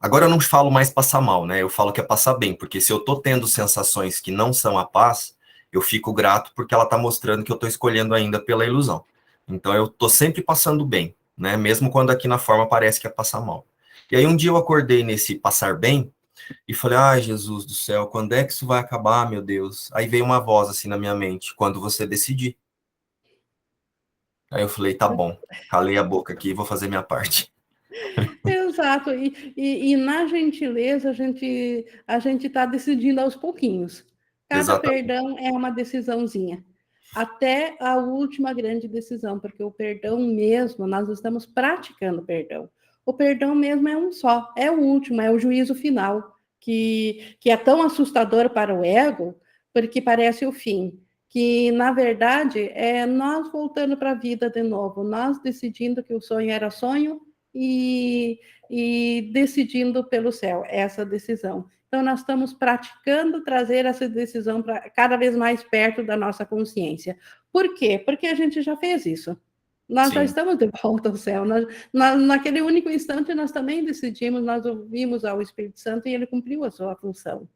Agora eu não falo mais passar mal, né? Eu falo que é passar bem, porque se eu estou tendo sensações que não são a paz, eu fico grato porque ela está mostrando que eu estou escolhendo ainda pela ilusão. Então eu estou sempre passando bem, né? Mesmo quando aqui na forma parece que é passar mal. E aí um dia eu acordei nesse passar bem e falei, ai, Jesus do céu, quando é que isso vai acabar, meu Deus? Aí veio uma voz assim na minha mente, quando você decidir. Aí eu falei, tá bom, calei a boca aqui e vou fazer minha parte. Exato, e na gentileza a gente está decidindo aos pouquinhos. Cada Exatamente. perdão é uma decisãozinha, até a última grande decisão, porque o perdão mesmo, nós estamos praticando perdão. O perdão mesmo é um só, é o último, é o juízo final, que é tão assustador para o ego, porque parece o fim, que na verdade é nós voltando para a vida de novo, nós decidindo que o sonho era sonho e decidindo pelo céu, essa decisão. Então, nós estamos praticando trazer essa decisão para cada vez mais perto da nossa consciência. Por quê? Porque a gente já fez isso. Nós já Sim, estamos de volta ao céu. Naquele único instante, nós também decidimos, nós ouvimos ao Espírito Santo e ele cumpriu a sua função.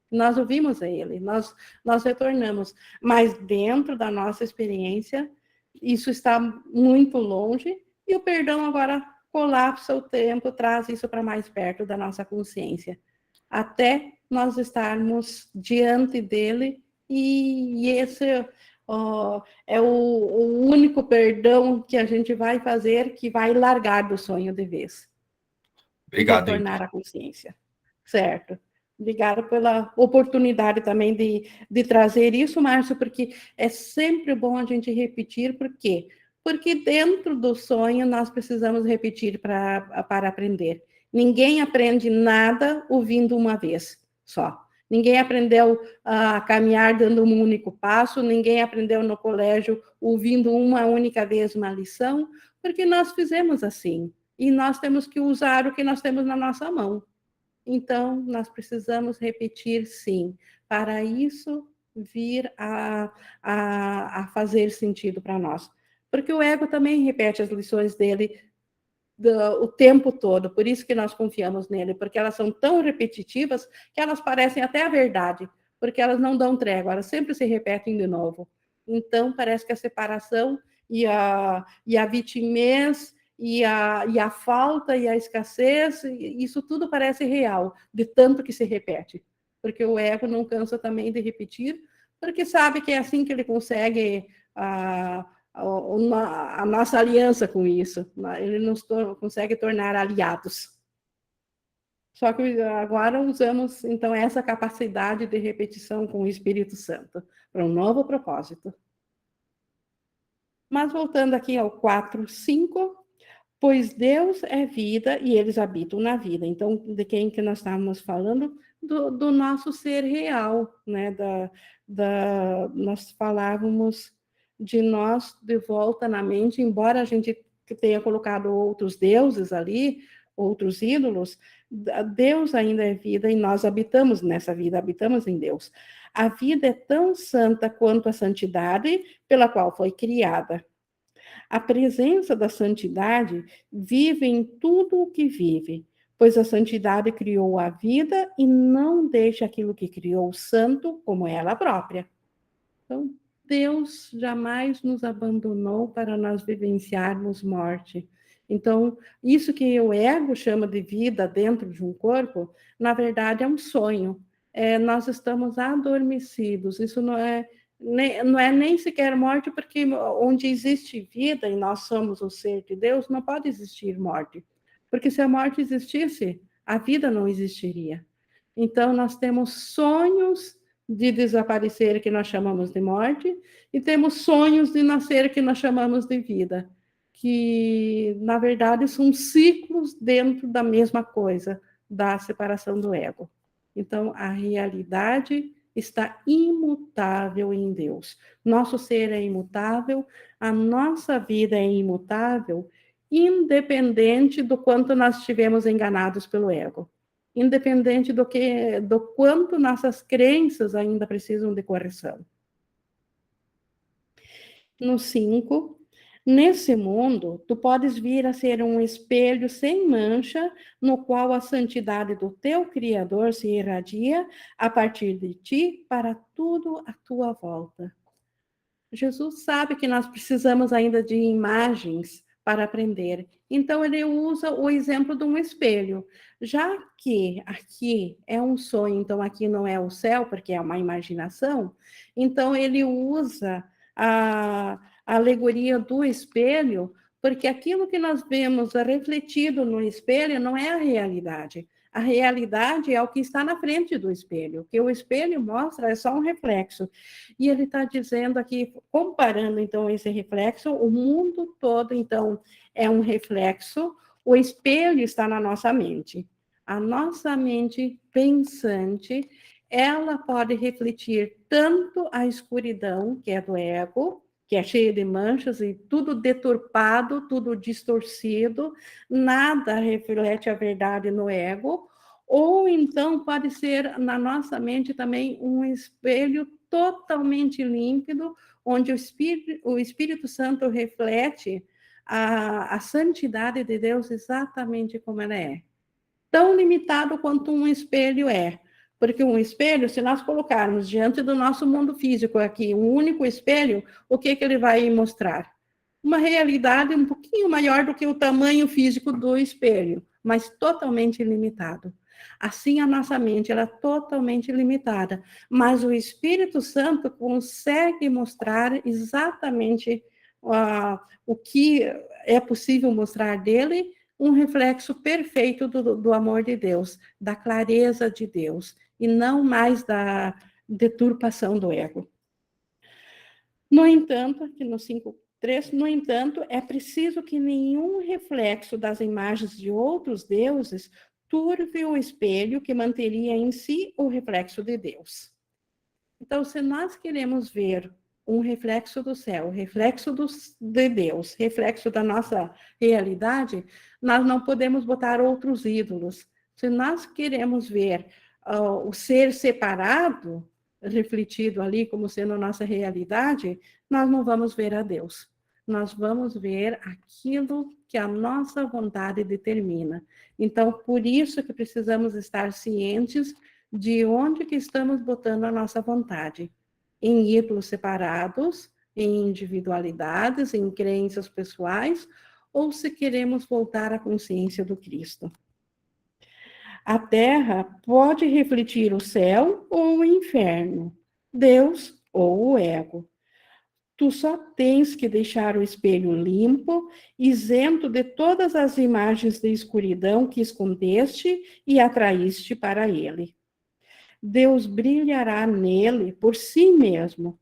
Nós ouvimos a ele, nós retornamos. Mas dentro da nossa experiência, isso está muito longe e o perdão agora colapsa o tempo, traz isso para mais perto da nossa consciência, até nós estarmos diante dele, e esse é o único perdão que a gente vai fazer, que vai largar do sonho de vez e obrigado, Indy. retornar à consciência, certo? Obrigada pela oportunidade também de trazer isso, Márcio, porque é sempre bom a gente repetir, por quê? Porque dentro do sonho nós precisamos repetir para aprender. Ninguém aprende nada ouvindo uma vez só. Ninguém aprendeu a caminhar dando um único passo, ninguém aprendeu no colégio ouvindo uma única vez uma lição, porque nós fizemos assim. E nós temos que usar o que nós temos na nossa mão. Então, nós precisamos repetir, sim, para isso vir a fazer sentido para nós. Porque o ego também repete as lições dele o tempo todo, por isso que nós confiamos nele, porque elas são tão repetitivas que elas parecem até a verdade, porque elas não dão trégua, elas sempre se repetem de novo. Então, parece que a separação e a vitimez e a falta e a escassez, isso tudo parece real, de tanto que se repete. Porque o ego não cansa também de repetir, porque sabe que é assim que ele consegue a nossa aliança com isso. Ele nos consegue tornar aliados. Só que agora usamos, então, essa capacidade de repetição com o Espírito Santo para um novo propósito. Mas voltando aqui ao 4:5, pois Deus é vida e eles habitam na vida. Então, de quem que nós estávamos falando? Do nosso ser real, né? Nós falávamos de nós de volta na mente, embora a gente tenha colocado outros deuses ali, outros ídolos, Deus ainda é vida e nós habitamos nessa vida, habitamos em Deus. A vida é tão santa quanto a santidade pela qual foi criada. A presença da santidade vive em tudo o que vive, pois a santidade criou a vida e não deixa aquilo que criou santo como ela própria. Então, Deus jamais nos abandonou para nós vivenciarmos morte. Então, isso que o ego chama de vida dentro de um corpo, na verdade é um sonho. Nós estamos adormecidos. Isso não é nem sequer morte, porque onde existe vida e nós somos o ser de Deus, não pode existir morte. Porque se a morte existisse, a vida não existiria. Então, nós temos sonhos de desaparecer, que nós chamamos de morte, e temos sonhos de nascer, que nós chamamos de vida, que, na verdade, são ciclos dentro da mesma coisa, da separação do ego. Então, a realidade está imutável em Deus. Nosso ser é imutável, a nossa vida é imutável, independente do quanto nós estivemos enganados pelo ego. Independente do quanto nossas crenças ainda precisam de correção. No 5, nesse mundo, tu podes vir a ser um espelho sem mancha, no qual a santidade do teu Criador se irradia a partir de ti para tudo à tua volta. Jesus sabe que nós precisamos ainda de imagens para aprender. Então, ele usa o exemplo de um espelho. Já que aqui é um sonho, então aqui não é o céu, porque é uma imaginação, então ele usa a alegoria do espelho, porque aquilo que nós vemos refletido no espelho não é a realidade. A realidade é o que está na frente do espelho. O que o espelho mostra é só um reflexo. E ele está dizendo aqui, comparando, então, esse reflexo, o mundo todo, então, é um reflexo, o espelho está na nossa mente. A nossa mente pensante, ela pode refletir tanto a escuridão, que é do ego, que é cheia de manchas e tudo deturpado, tudo distorcido, nada reflete a verdade no ego, ou então pode ser na nossa mente também um espelho totalmente límpido, onde o Espírito Santo reflete a santidade de Deus exatamente como ela é. Tão limitado quanto um espelho é. Porque um espelho, se nós colocarmos diante do nosso mundo físico aqui um único espelho, o que ele vai mostrar? Uma realidade um pouquinho maior do que o tamanho físico do espelho, mas totalmente limitado. Assim, a nossa mente ela é totalmente limitada, mas o Espírito Santo consegue mostrar exatamente o que é possível mostrar dele, um reflexo perfeito do amor de Deus, da clareza de Deus, e não mais da deturpação do ego. No entanto, aqui no 5:3, no entanto, é preciso que nenhum reflexo das imagens de outros deuses turve o espelho que manteria em si o reflexo de Deus. Então, se nós queremos ver um reflexo do céu, reflexo de Deus, reflexo da nossa realidade, nós não podemos botar outros ídolos. Se nós queremos ver o ser separado, refletido ali como sendo a nossa realidade, nós não vamos ver a Deus. Nós vamos ver aquilo que a nossa vontade determina. Então, por isso que precisamos estar cientes de onde que estamos botando a nossa vontade. Em ídolos separados, em individualidades, em crenças pessoais, ou se queremos voltar à consciência do Cristo. A terra pode refletir o céu ou o inferno, Deus ou o ego. Tu só tens que deixar o espelho limpo, isento de todas as imagens de escuridão que escondeste e atraíste para ele. Deus brilhará nele por si mesmo.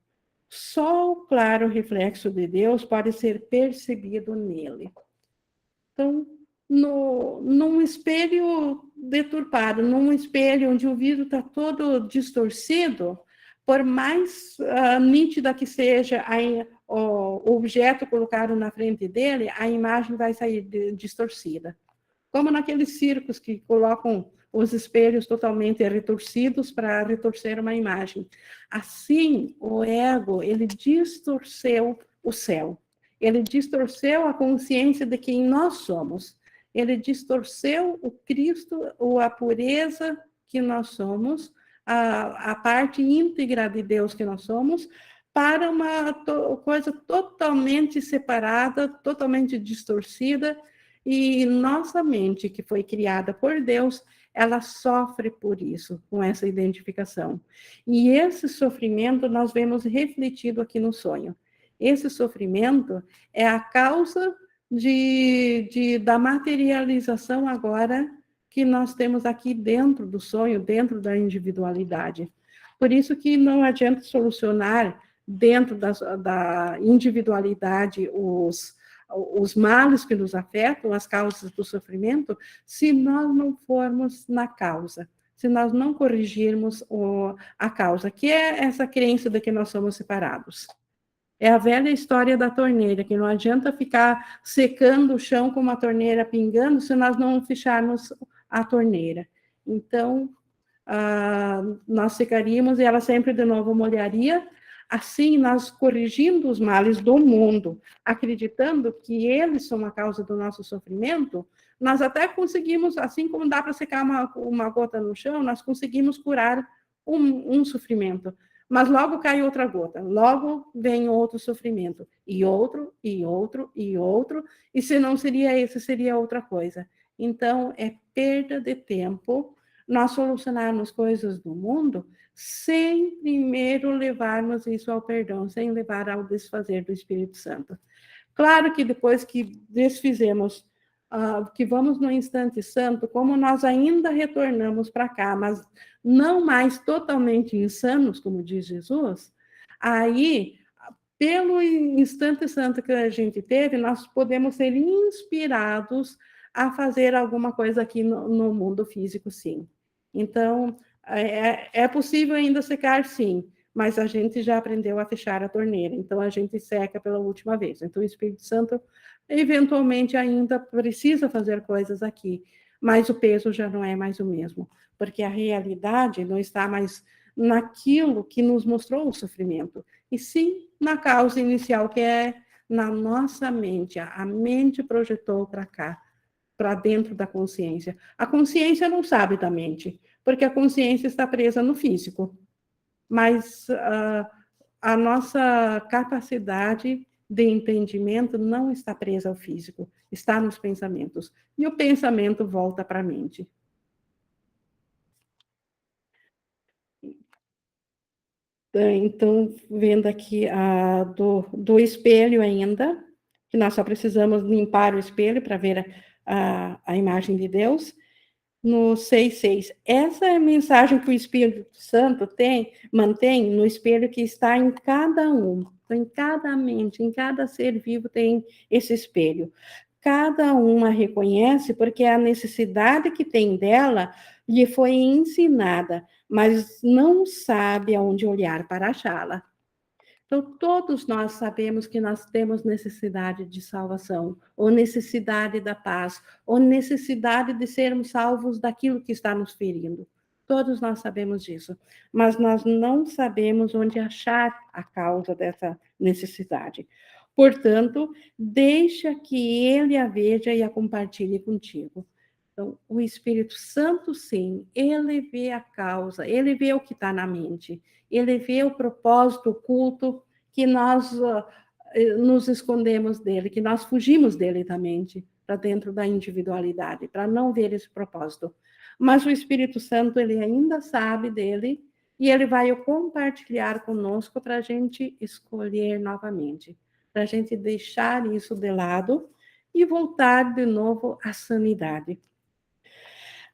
Só o claro reflexo de Deus pode ser percebido nele. Então, num espelho deturpado, num espelho onde o vidro está todo distorcido, por mais nítida que seja o objeto colocado na frente dele, a imagem vai sair distorcida. Como naqueles circos que colocam os espelhos totalmente retorcidos para retorcer uma imagem. Assim, o ego, ele distorceu o céu. Ele distorceu a consciência de quem nós somos. Ele distorceu o Cristo, ou a pureza que nós somos, a parte íntegra de Deus que nós somos, para uma coisa totalmente separada, totalmente distorcida, e nossa mente, que foi criada por Deus, ela sofre por isso, com essa identificação. E esse sofrimento nós vemos refletido aqui no sonho. Esse sofrimento é a causa da materialização agora que nós temos aqui dentro do sonho, dentro da individualidade. Por isso que não adianta solucionar dentro da individualidade os males que nos afetam, as causas do sofrimento, se nós não formos na causa, se nós não corrigirmos a causa, que é essa crença de que nós somos separados. É a velha história da torneira, que não adianta ficar secando o chão com uma torneira pingando se nós não fecharmos a torneira. Então, nós secaríamos e ela sempre de novo molharia. Assim, nós corrigindo os males do mundo, acreditando que eles são a causa do nosso sofrimento, nós até conseguimos, assim como dá para secar uma gota no chão, nós conseguimos curar um sofrimento. Mas logo cai outra gota, logo vem outro sofrimento, e outro, e outro, e outro, e se não seria esse, seria outra coisa. Então, é perda de tempo nós solucionarmos coisas do mundo sem primeiro levarmos isso ao perdão, sem levar ao desfazer do Espírito Santo. Claro que depois que desfizemos, que vamos no instante santo, como nós ainda retornamos para cá, mas não mais totalmente insanos, como diz Jesus, aí, pelo instante santo que a gente teve, nós podemos ser inspirados a fazer alguma coisa aqui no mundo físico, sim. Então, é possível ainda secar, sim, mas a gente já aprendeu a fechar a torneira, então a gente seca pela última vez. Então, o Espírito Santo, eventualmente, ainda precisa fazer coisas aqui, mas o peso já não é mais o mesmo, porque a realidade não está mais naquilo que nos mostrou o sofrimento, e sim na causa inicial, que é na nossa mente. A mente projetou para cá, para dentro da consciência. A consciência não sabe da mente, porque a consciência está presa no físico. Mas a nossa capacidade de entendimento não está presa ao físico, está nos pensamentos. E o pensamento volta para a mente. Então, vendo aqui do espelho ainda, que nós só precisamos limpar o espelho para ver a imagem de Deus, no 6.6. Essa é a mensagem que o Espírito Santo mantém no espelho que está em cada um. Então, em cada mente, em cada ser vivo tem esse espelho. Cada uma reconhece porque a necessidade que tem dela lhe foi ensinada, mas não sabe aonde olhar para achá-la. Então, todos nós sabemos que nós temos necessidade de salvação, ou necessidade da paz, ou necessidade de sermos salvos daquilo que está nos ferindo. Todos nós sabemos disso, mas nós não sabemos onde achar a causa dessa necessidade. Portanto, deixa que ele a veja e a compartilhe contigo. Então, o Espírito Santo, sim, ele vê a causa, ele vê o que está na mente, ele vê o propósito oculto que nós nos escondemos dele, que nós fugimos dele da mente, para dentro da individualidade, para não ver esse propósito. Mas o Espírito Santo, ele ainda sabe dele, e ele vai compartilhar conosco para a gente escolher novamente, para a gente deixar isso de lado e voltar de novo à sanidade.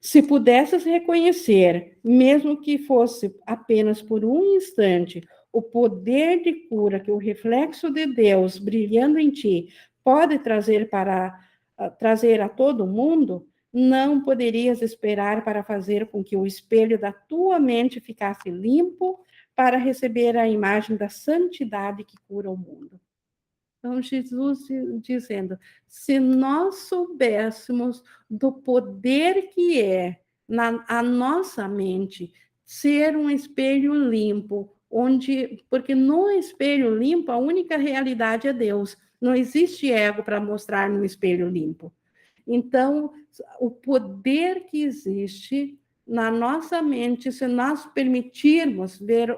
Se pudesses reconhecer, mesmo que fosse apenas por um instante, o poder de cura que o reflexo de Deus brilhando em ti pode trazer a todo mundo, não poderias esperar para fazer com que o espelho da tua mente ficasse limpo para receber a imagem da santidade que cura o mundo. Então, Jesus dizendo, se nós soubéssemos do poder que é a nossa mente ser um espelho limpo, porque no espelho limpo a única realidade é Deus, não existe ego para mostrar no espelho limpo. Então, o poder que existe na nossa mente, se nós permitirmos ver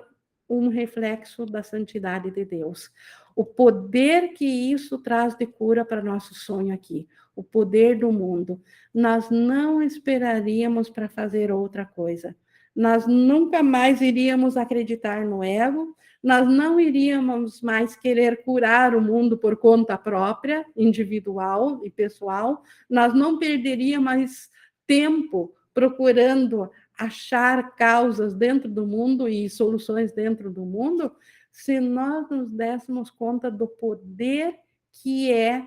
um reflexo da santidade de Deus. O poder que isso traz de cura para nosso sonho aqui, o poder do mundo. Nós não esperaríamos para fazer outra coisa. Nós nunca mais iríamos acreditar no ego, nós não iríamos mais querer curar o mundo por conta própria, individual e pessoal, nós não perderíamos mais tempo procurando achar causas dentro do mundo e soluções dentro do mundo, se nós nos dessemos conta do poder que é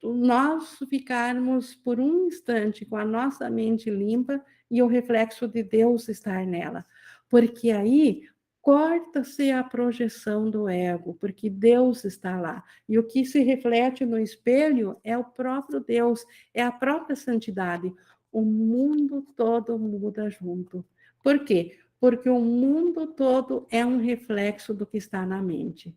nós ficarmos por um instante com a nossa mente limpa e o reflexo de Deus estar nela. Porque aí corta-se a projeção do ego, porque Deus está lá. E o que se reflete no espelho é o próprio Deus, é a própria santidade. O mundo todo muda junto. Por quê? Porque o mundo todo é um reflexo do que está na mente.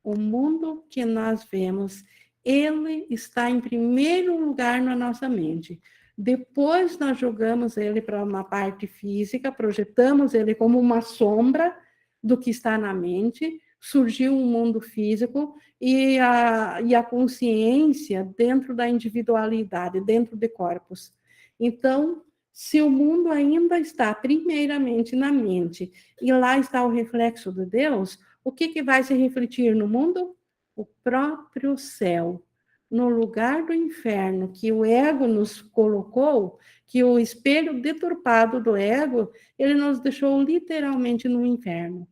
O mundo que nós vemos, ele está em primeiro lugar na nossa mente. Depois nós jogamos ele para uma parte física, projetamos ele como uma sombra do que está na mente, surgiu um mundo físico e a consciência dentro da individualidade, dentro de corpos. Então, se o mundo ainda está primeiramente na mente e lá está o reflexo de Deus, o que vai se refletir no mundo? O próprio céu. No lugar do inferno que o ego nos colocou, que o espelho deturpado do ego, ele nos deixou literalmente no inferno.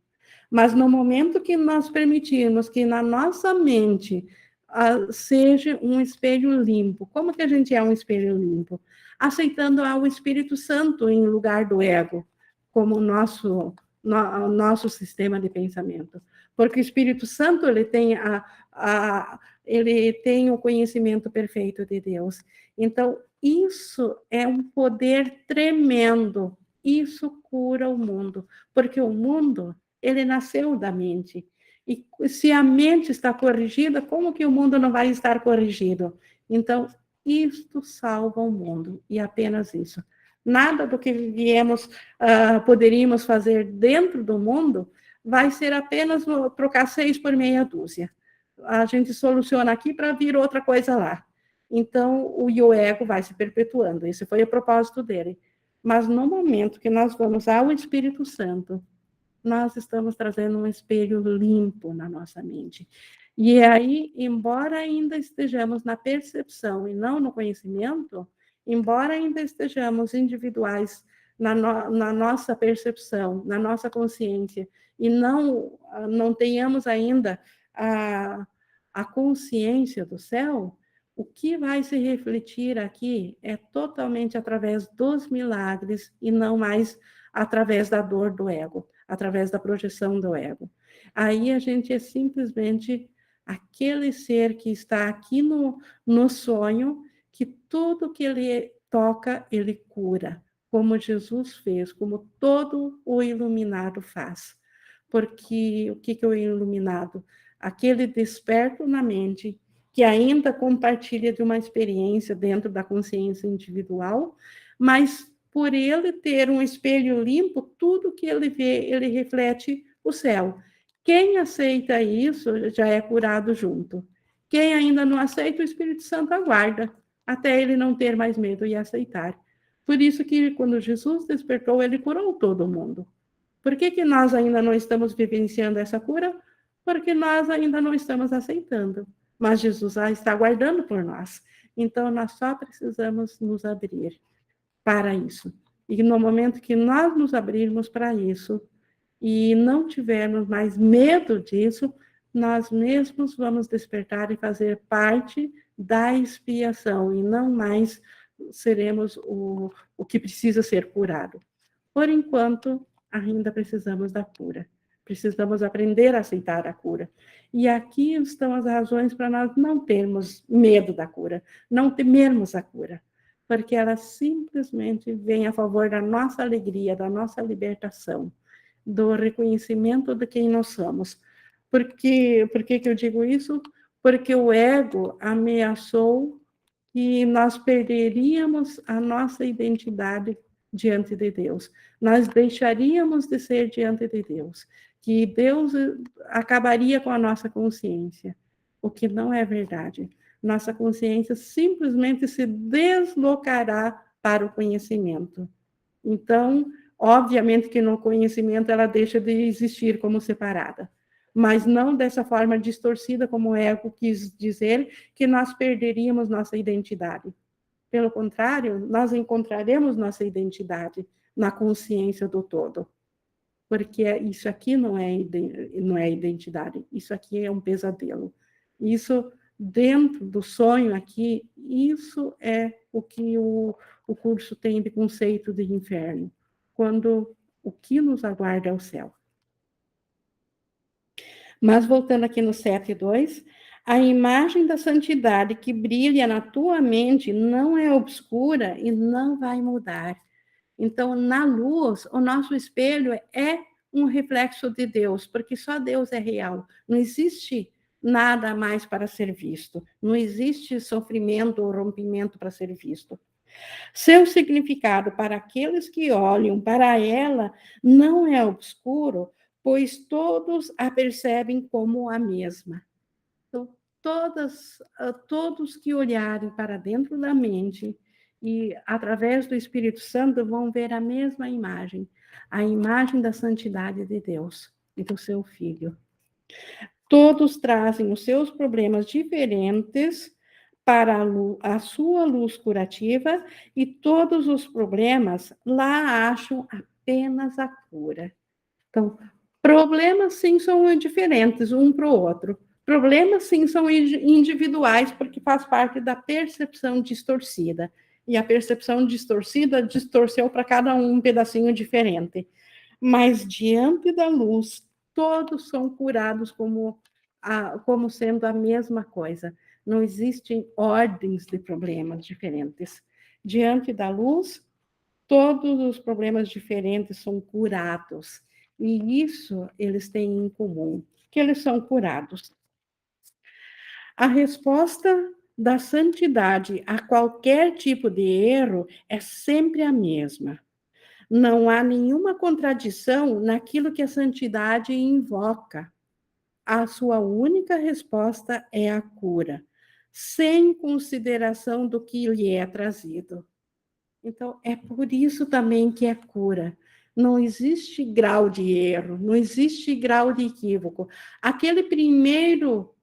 Mas no momento que nós permitirmos que na nossa mente seja um espelho limpo, como que a gente é um espelho limpo? Aceitando o Espírito Santo em lugar do ego, como nosso sistema de pensamento. Porque o Espírito Santo ele tem o conhecimento perfeito de Deus. Então, isso é um poder tremendo. Isso cura o mundo, porque o mundo ele nasceu da mente. E se a mente está corrigida, como que o mundo não vai estar corrigido? Então, isto salva o mundo, e apenas isso. Nada do que poderíamos fazer dentro do mundo vai ser apenas trocar 6 por meia dúzia. A gente soluciona aqui para vir outra coisa lá. Então, o ego vai se perpetuando. Esse foi o propósito dele. Mas no momento que nós vamos ao Espírito Santo, nós estamos trazendo um espelho limpo na nossa mente. E aí, embora ainda estejamos na percepção e não no conhecimento, embora ainda estejamos individuais na nossa percepção, na nossa consciência, e não tenhamos ainda a consciência do céu, o que vai se refletir aqui é totalmente através dos milagres e não mais através da dor do ego, através da projeção do ego. Aí a gente é simplesmente aquele ser que está aqui no sonho, que tudo que ele toca, ele cura. como Jesus fez, como todo o iluminado faz. Porque o que é o iluminado? Aquele desperto na mente, que ainda compartilha de uma experiência dentro da consciência individual, mas por ele ter um espelho limpo, tudo que ele vê, ele reflete o céu. Quem aceita isso já é curado junto. Quem ainda não aceita, o Espírito Santo aguarda, até ele não ter mais medo e aceitar. Por isso que quando Jesus despertou, ele curou todo mundo. Por que nós ainda não estamos vivenciando essa cura? Porque nós ainda não estamos aceitando. Mas Jesus está aguardando por nós. Então, nós só precisamos nos abrir para isso. E no momento que nós nos abrirmos para isso, e não tivermos mais medo disso, nós mesmos vamos despertar e fazer parte da expiação, e não mais seremos o que precisa ser curado. Por enquanto, ainda precisamos da cura. Precisamos aprender a aceitar a cura. E aqui estão as razões para nós não termos medo da cura, não temermos a cura, porque ela simplesmente vem a favor da nossa alegria, da nossa libertação, do reconhecimento de quem nós somos. Por que eu digo isso? Porque o ego ameaçou que nós perderíamos a nossa identidade diante de Deus. Nós deixaríamos de ser diante de Deus, que Deus acabaria com a nossa consciência, o que não é verdade. Nossa consciência simplesmente se deslocará para o conhecimento. Então, obviamente que no conhecimento ela deixa de existir como separada, mas não dessa forma distorcida como o ego quis dizer, que nós perderíamos nossa identidade. Pelo contrário, nós encontraremos nossa identidade na consciência do todo. Porque isso aqui não é identidade, isso aqui é um pesadelo. Isso, dentro do sonho aqui, isso é o que o curso tem de conceito de inferno, quando o que nos aguarda é o céu. Mas voltando aqui no 7.2, a imagem da santidade que brilha na tua mente não é obscura e não vai mudar. Então, na luz, o nosso espelho é um reflexo de Deus, porque só Deus é real. Não existe nada mais para ser visto. Não existe sofrimento ou rompimento para ser visto. Seu significado para aqueles que olham para ela não é obscuro, pois todos a percebem como a mesma. Então, todos que olharem para dentro da mente e, através do Espírito Santo, vão ver a mesma imagem, a imagem da santidade de Deus e do seu Filho. Todos trazem os seus problemas diferentes para a sua luz curativa, e todos os problemas lá acham apenas a cura. Então, problemas, sim, são diferentes um para o outro. Problemas, sim, são individuais, porque faz parte da percepção distorcida. E a percepção distorcida distorceu para cada um pedacinho diferente. Mas, diante da luz, todos são curados como sendo a mesma coisa. Não existem ordens de problemas diferentes. Diante da luz, todos os problemas diferentes são curados. E isso eles têm em comum, que eles são curados. A resposta da santidade a qualquer tipo de erro é sempre a mesma. Não há nenhuma contradição naquilo que a santidade invoca. A sua única resposta é a cura, sem consideração do que lhe é trazido. Então, é por isso também que é cura. Não existe grau de erro, não existe grau de equívoco. Aquele primeiro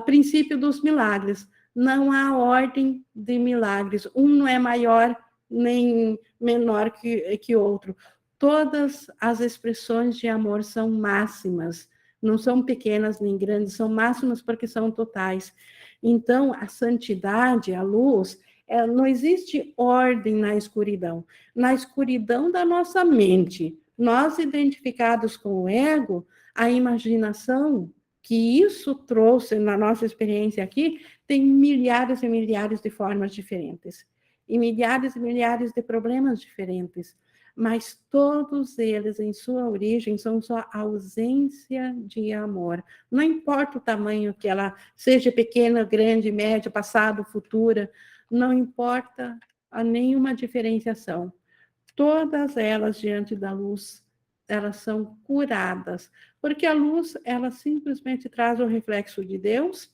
princípio dos milagres, não há ordem de milagres. Um não é maior nem menor que outro. Todas as expressões de amor são máximas, não são pequenas nem grandes, são máximas porque são totais. Então, a santidade, a luz, não existe ordem na escuridão. Na escuridão da nossa mente, nós identificados com o ego, a imaginação que isso trouxe na nossa experiência aqui, tem milhares e milhares de formas diferentes. e milhares de problemas diferentes, mas todos eles, em sua origem, são só ausência de amor. Não importa o tamanho que ela seja, pequena, grande, média, passado, futura, não importa a nenhuma diferenciação. Todas elas, diante da luz, elas são curadas, porque a luz, ela simplesmente traz o reflexo de Deus,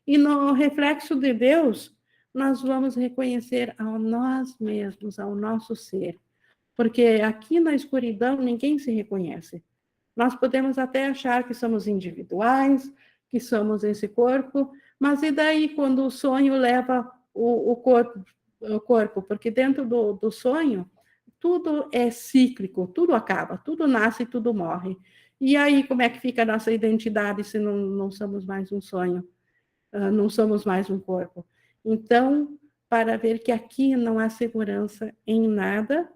e no reflexo de Deus, nós vamos reconhecer a nós mesmos, ao nosso ser. Porque aqui na escuridão ninguém se reconhece. Nós podemos até achar que somos individuais, que somos esse corpo, mas e daí quando o sonho leva o corpo? Porque dentro do sonho, tudo é cíclico, tudo acaba, tudo nasce e tudo morre. E aí como é que fica a nossa identidade se não somos mais um sonho? Não somos mais um corpo? Então, para ver que aqui não há segurança em nada,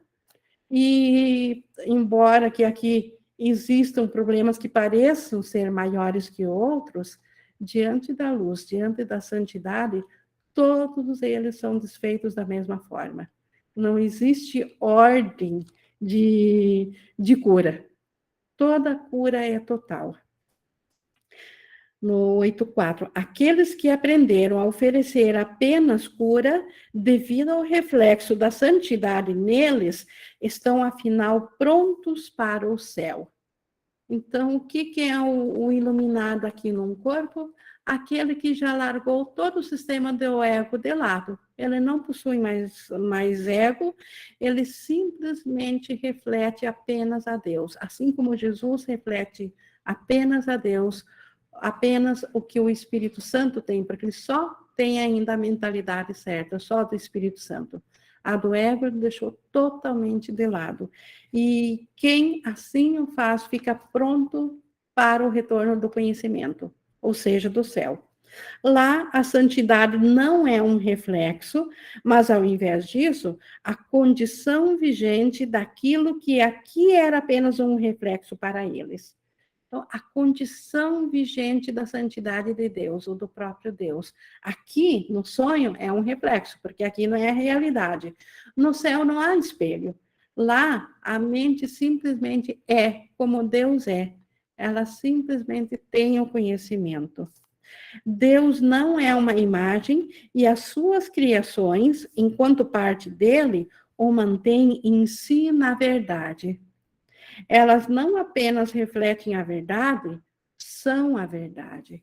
e embora que aqui existam problemas que pareçam ser maiores que outros, diante da luz, diante da santidade, todos eles são desfeitos da mesma forma. Não existe ordem de cura. Toda cura é total. No 8.4, aqueles que aprenderam a oferecer apenas cura, devido ao reflexo da santidade neles, estão, afinal, prontos para o céu. Então, o que é o iluminado aqui num corpo? Aquele que já largou todo o sistema do ego de lado. Ele não possui mais ego, ele simplesmente reflete apenas a Deus. Assim como Jesus reflete apenas a Deus, apenas o que o Espírito Santo tem, porque ele só tem ainda a mentalidade certa, só do Espírito Santo. A do ego ele deixou totalmente de lado. E quem assim o faz, fica pronto para o retorno do conhecimento, ou seja, do céu. Lá, a santidade não é um reflexo, mas, ao invés disso, a condição vigente daquilo que aqui era apenas um reflexo para eles. Então, a condição vigente da santidade de Deus, ou do próprio Deus. Aqui, no sonho, é um reflexo, porque aqui não é a realidade. No céu não há espelho. Lá, a mente simplesmente é como Deus é. Ela simplesmente tem o conhecimento. Deus não é uma imagem e as suas criações, enquanto parte dele, o mantêm em si na verdade. Elas não apenas refletem a verdade, são a verdade.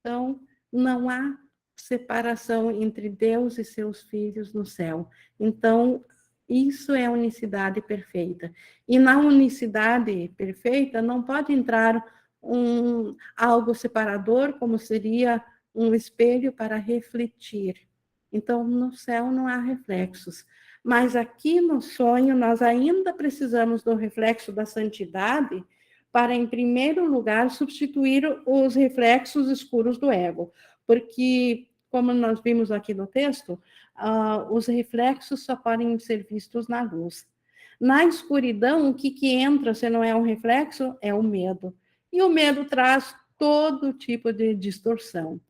Então, não há separação entre Deus e seus filhos no céu. Então, isso é a unicidade perfeita. E na unicidade perfeita não pode entrar algo separador, como seria um espelho para refletir. Então, no céu não há reflexos. Mas aqui no sonho, nós ainda precisamos do reflexo da santidade para, em primeiro lugar, substituir os reflexos escuros do ego. Porque, como nós vimos aqui no texto, os reflexos só podem ser vistos na luz. Na escuridão, o que entra, se não é um reflexo, é o medo. E o medo traz todo tipo de distorção.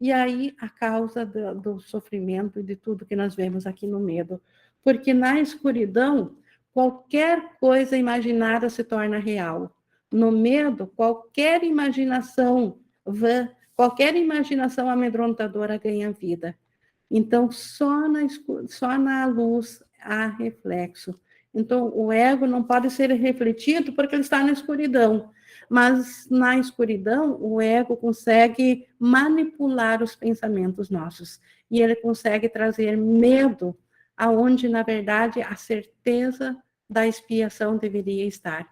E aí a causa do sofrimento e de tudo que nós vemos aqui no medo. Porque na escuridão, qualquer coisa imaginada se torna real. No medo, qualquer imaginação vã, qualquer imaginação amedrontadora ganha vida. Então, só na luz há reflexo. Então, o ego não pode ser refletido porque ele está na escuridão. Mas na escuridão, o ego consegue manipular os pensamentos nossos. E ele consegue trazer medo aonde, na verdade, a certeza da expiação deveria estar.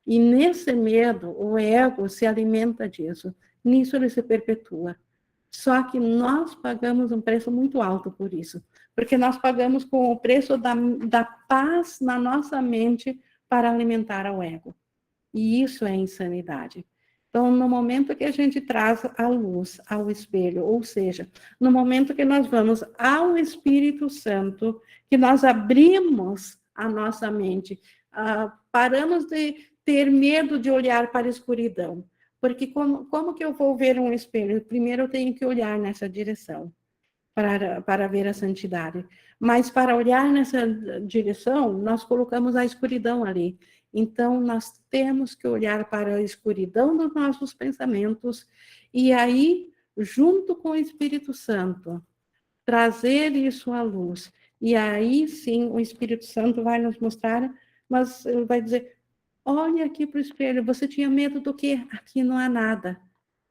E nesse medo, o ego se alimenta disso. Nisso ele se perpetua. Só que nós pagamos um preço muito alto por isso. Porque nós pagamos com o preço da paz na nossa mente para alimentar ao ego. E isso é insanidade. Então, no momento que a gente traz a luz ao espelho, ou seja, no momento que nós vamos ao Espírito Santo, que nós abrimos a nossa mente, paramos de ter medo de olhar para a escuridão. Porque como que eu vou ver um espelho? Primeiro eu tenho que olhar nessa direção. para ver a santidade. Mas para olhar nessa direção, nós colocamos a escuridão ali. Então, nós temos que olhar para a escuridão dos nossos pensamentos e aí, junto com o Espírito Santo, trazer isso à luz. E aí, sim, o Espírito Santo vai nos mostrar, mas ele vai dizer, olha aqui para o espelho, você tinha medo do quê? Aqui não há nada.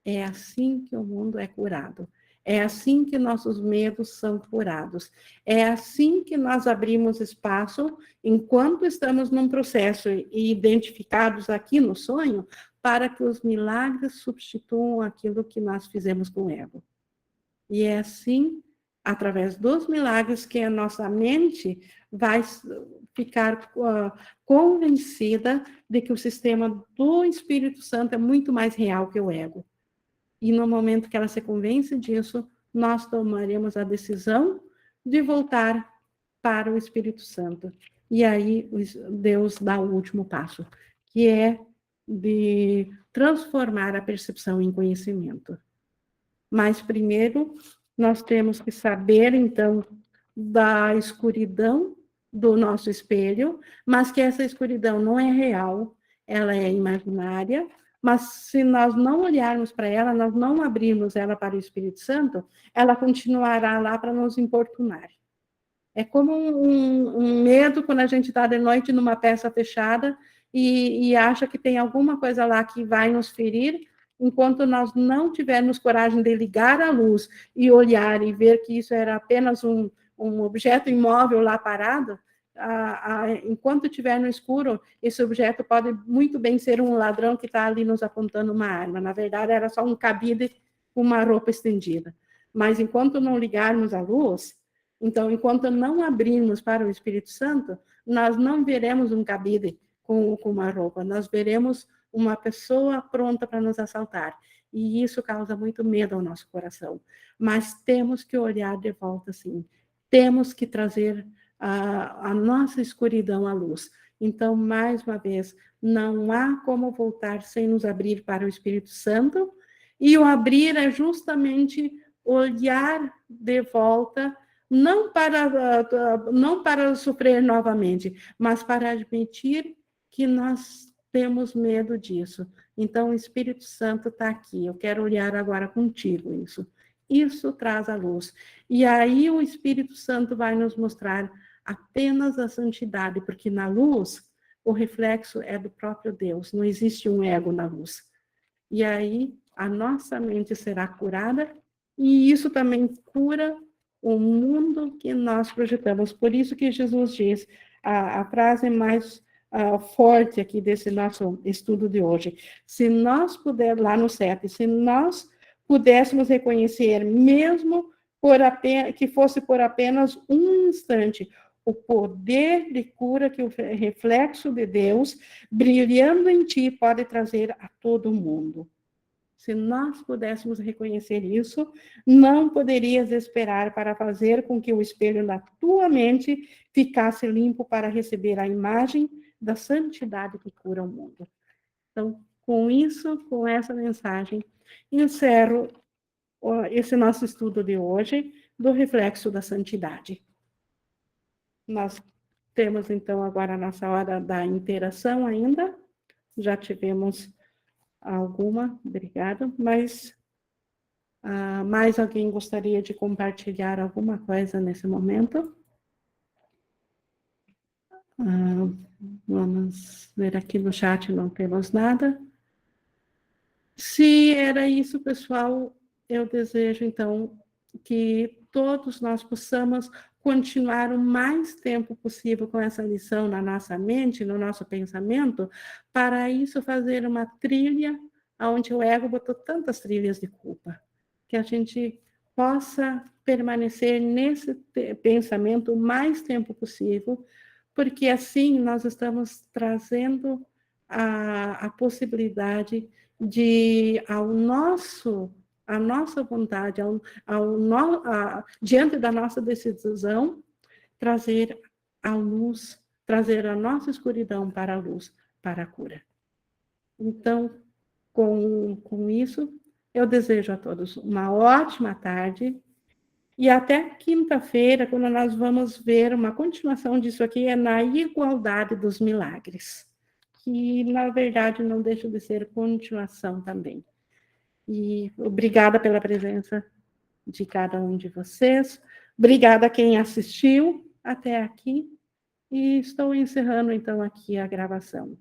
É assim que o mundo é curado. É assim que nossos medos são curados. É assim que nós abrimos espaço, enquanto estamos num processo e identificados aqui no sonho, para que os milagres substituam aquilo que nós fizemos com o ego. E é assim, através dos milagres, que a nossa mente vai ficar convencida de que o sistema do Espírito Santo é muito mais real que o ego. E no momento que ela se convence disso, nós tomaremos a decisão de voltar para o Espírito Santo. E aí Deus dá o último passo, que é de transformar a percepção em conhecimento. Mas primeiro, nós temos que saber, então, da escuridão do nosso espelho, mas que essa escuridão não é real, ela é imaginária, mas se nós não olharmos para ela, nós não abrirmos ela para o Espírito Santo, ela continuará lá para nos importunar. É como um medo quando a gente está de noite numa peça fechada e acha que tem alguma coisa lá que vai nos ferir, enquanto nós não tivermos coragem de ligar a luz e olhar e ver que isso era apenas um objeto imóvel lá parado, enquanto estiver no escuro, esse objeto pode muito bem ser um ladrão que está ali nos apontando uma arma. Na verdade, era só um cabide com uma roupa estendida. Mas enquanto não ligarmos a luz, então, enquanto não abrirmos para o Espírito Santo, nós não veremos um cabide com uma roupa, nós veremos uma pessoa pronta para nos assaltar. E isso causa muito medo ao nosso coração. Mas temos que olhar de volta, sim. Temos que trazer a nossa escuridão à luz. Então, mais uma vez, não há como voltar sem nos abrir para o Espírito Santo. E o abrir é justamente olhar de volta, não para sofrer novamente, mas para admitir que nós temos medo disso. Então, o Espírito Santo está aqui. Eu quero olhar agora contigo isso. Isso traz a luz. E aí o Espírito Santo vai nos mostrar apenas a santidade, porque na luz o reflexo é do próprio Deus. Não existe um ego na luz. E aí a nossa mente será curada e isso também cura o mundo que nós projetamos. Por isso que Jesus diz, a frase mais forte aqui desse nosso estudo de hoje, se nós pudermos, lá no 7, se nós pudéssemos reconhecer, mesmo que fosse por apenas um instante, o poder de cura que o reflexo de Deus, brilhando em ti, pode trazer a todo mundo. Se nós pudéssemos reconhecer isso, não poderias esperar para fazer com que o espelho da tua mente ficasse limpo para receber a imagem da santidade que cura o mundo. Então, com isso, com essa mensagem, encerro esse nosso estudo de hoje do reflexo da santidade. Nós temos, então, agora a nossa hora da interação ainda. Já tivemos alguma, obrigada, mas mais alguém gostaria de compartilhar alguma coisa nesse momento? Vamos ver aqui no chat, não temos nada. Se era isso, pessoal, eu desejo, então, que todos nós possamos continuar o mais tempo possível com essa lição na nossa mente, no nosso pensamento, para isso fazer uma trilha onde o ego botou tantas trilhas de culpa, que a gente possa permanecer nesse pensamento o mais tempo possível, porque assim nós estamos trazendo a possibilidade de a nossa vontade, diante da nossa decisão, trazer a luz, trazer a nossa escuridão para a luz, para a cura. Então, com isso, eu desejo a todos uma ótima tarde E até quinta-feira, quando nós vamos ver uma continuação disso aqui, é na igualdade dos milagres, que, na verdade, não deixa de ser continuação também. E obrigada pela presença de cada um de vocês. Obrigada a quem assistiu até aqui. E estou encerrando, então, aqui a gravação.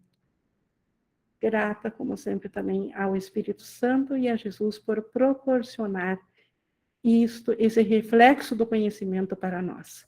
Grata, como sempre, também ao Espírito Santo e a Jesus por proporcionar esse reflexo do conhecimento para nós.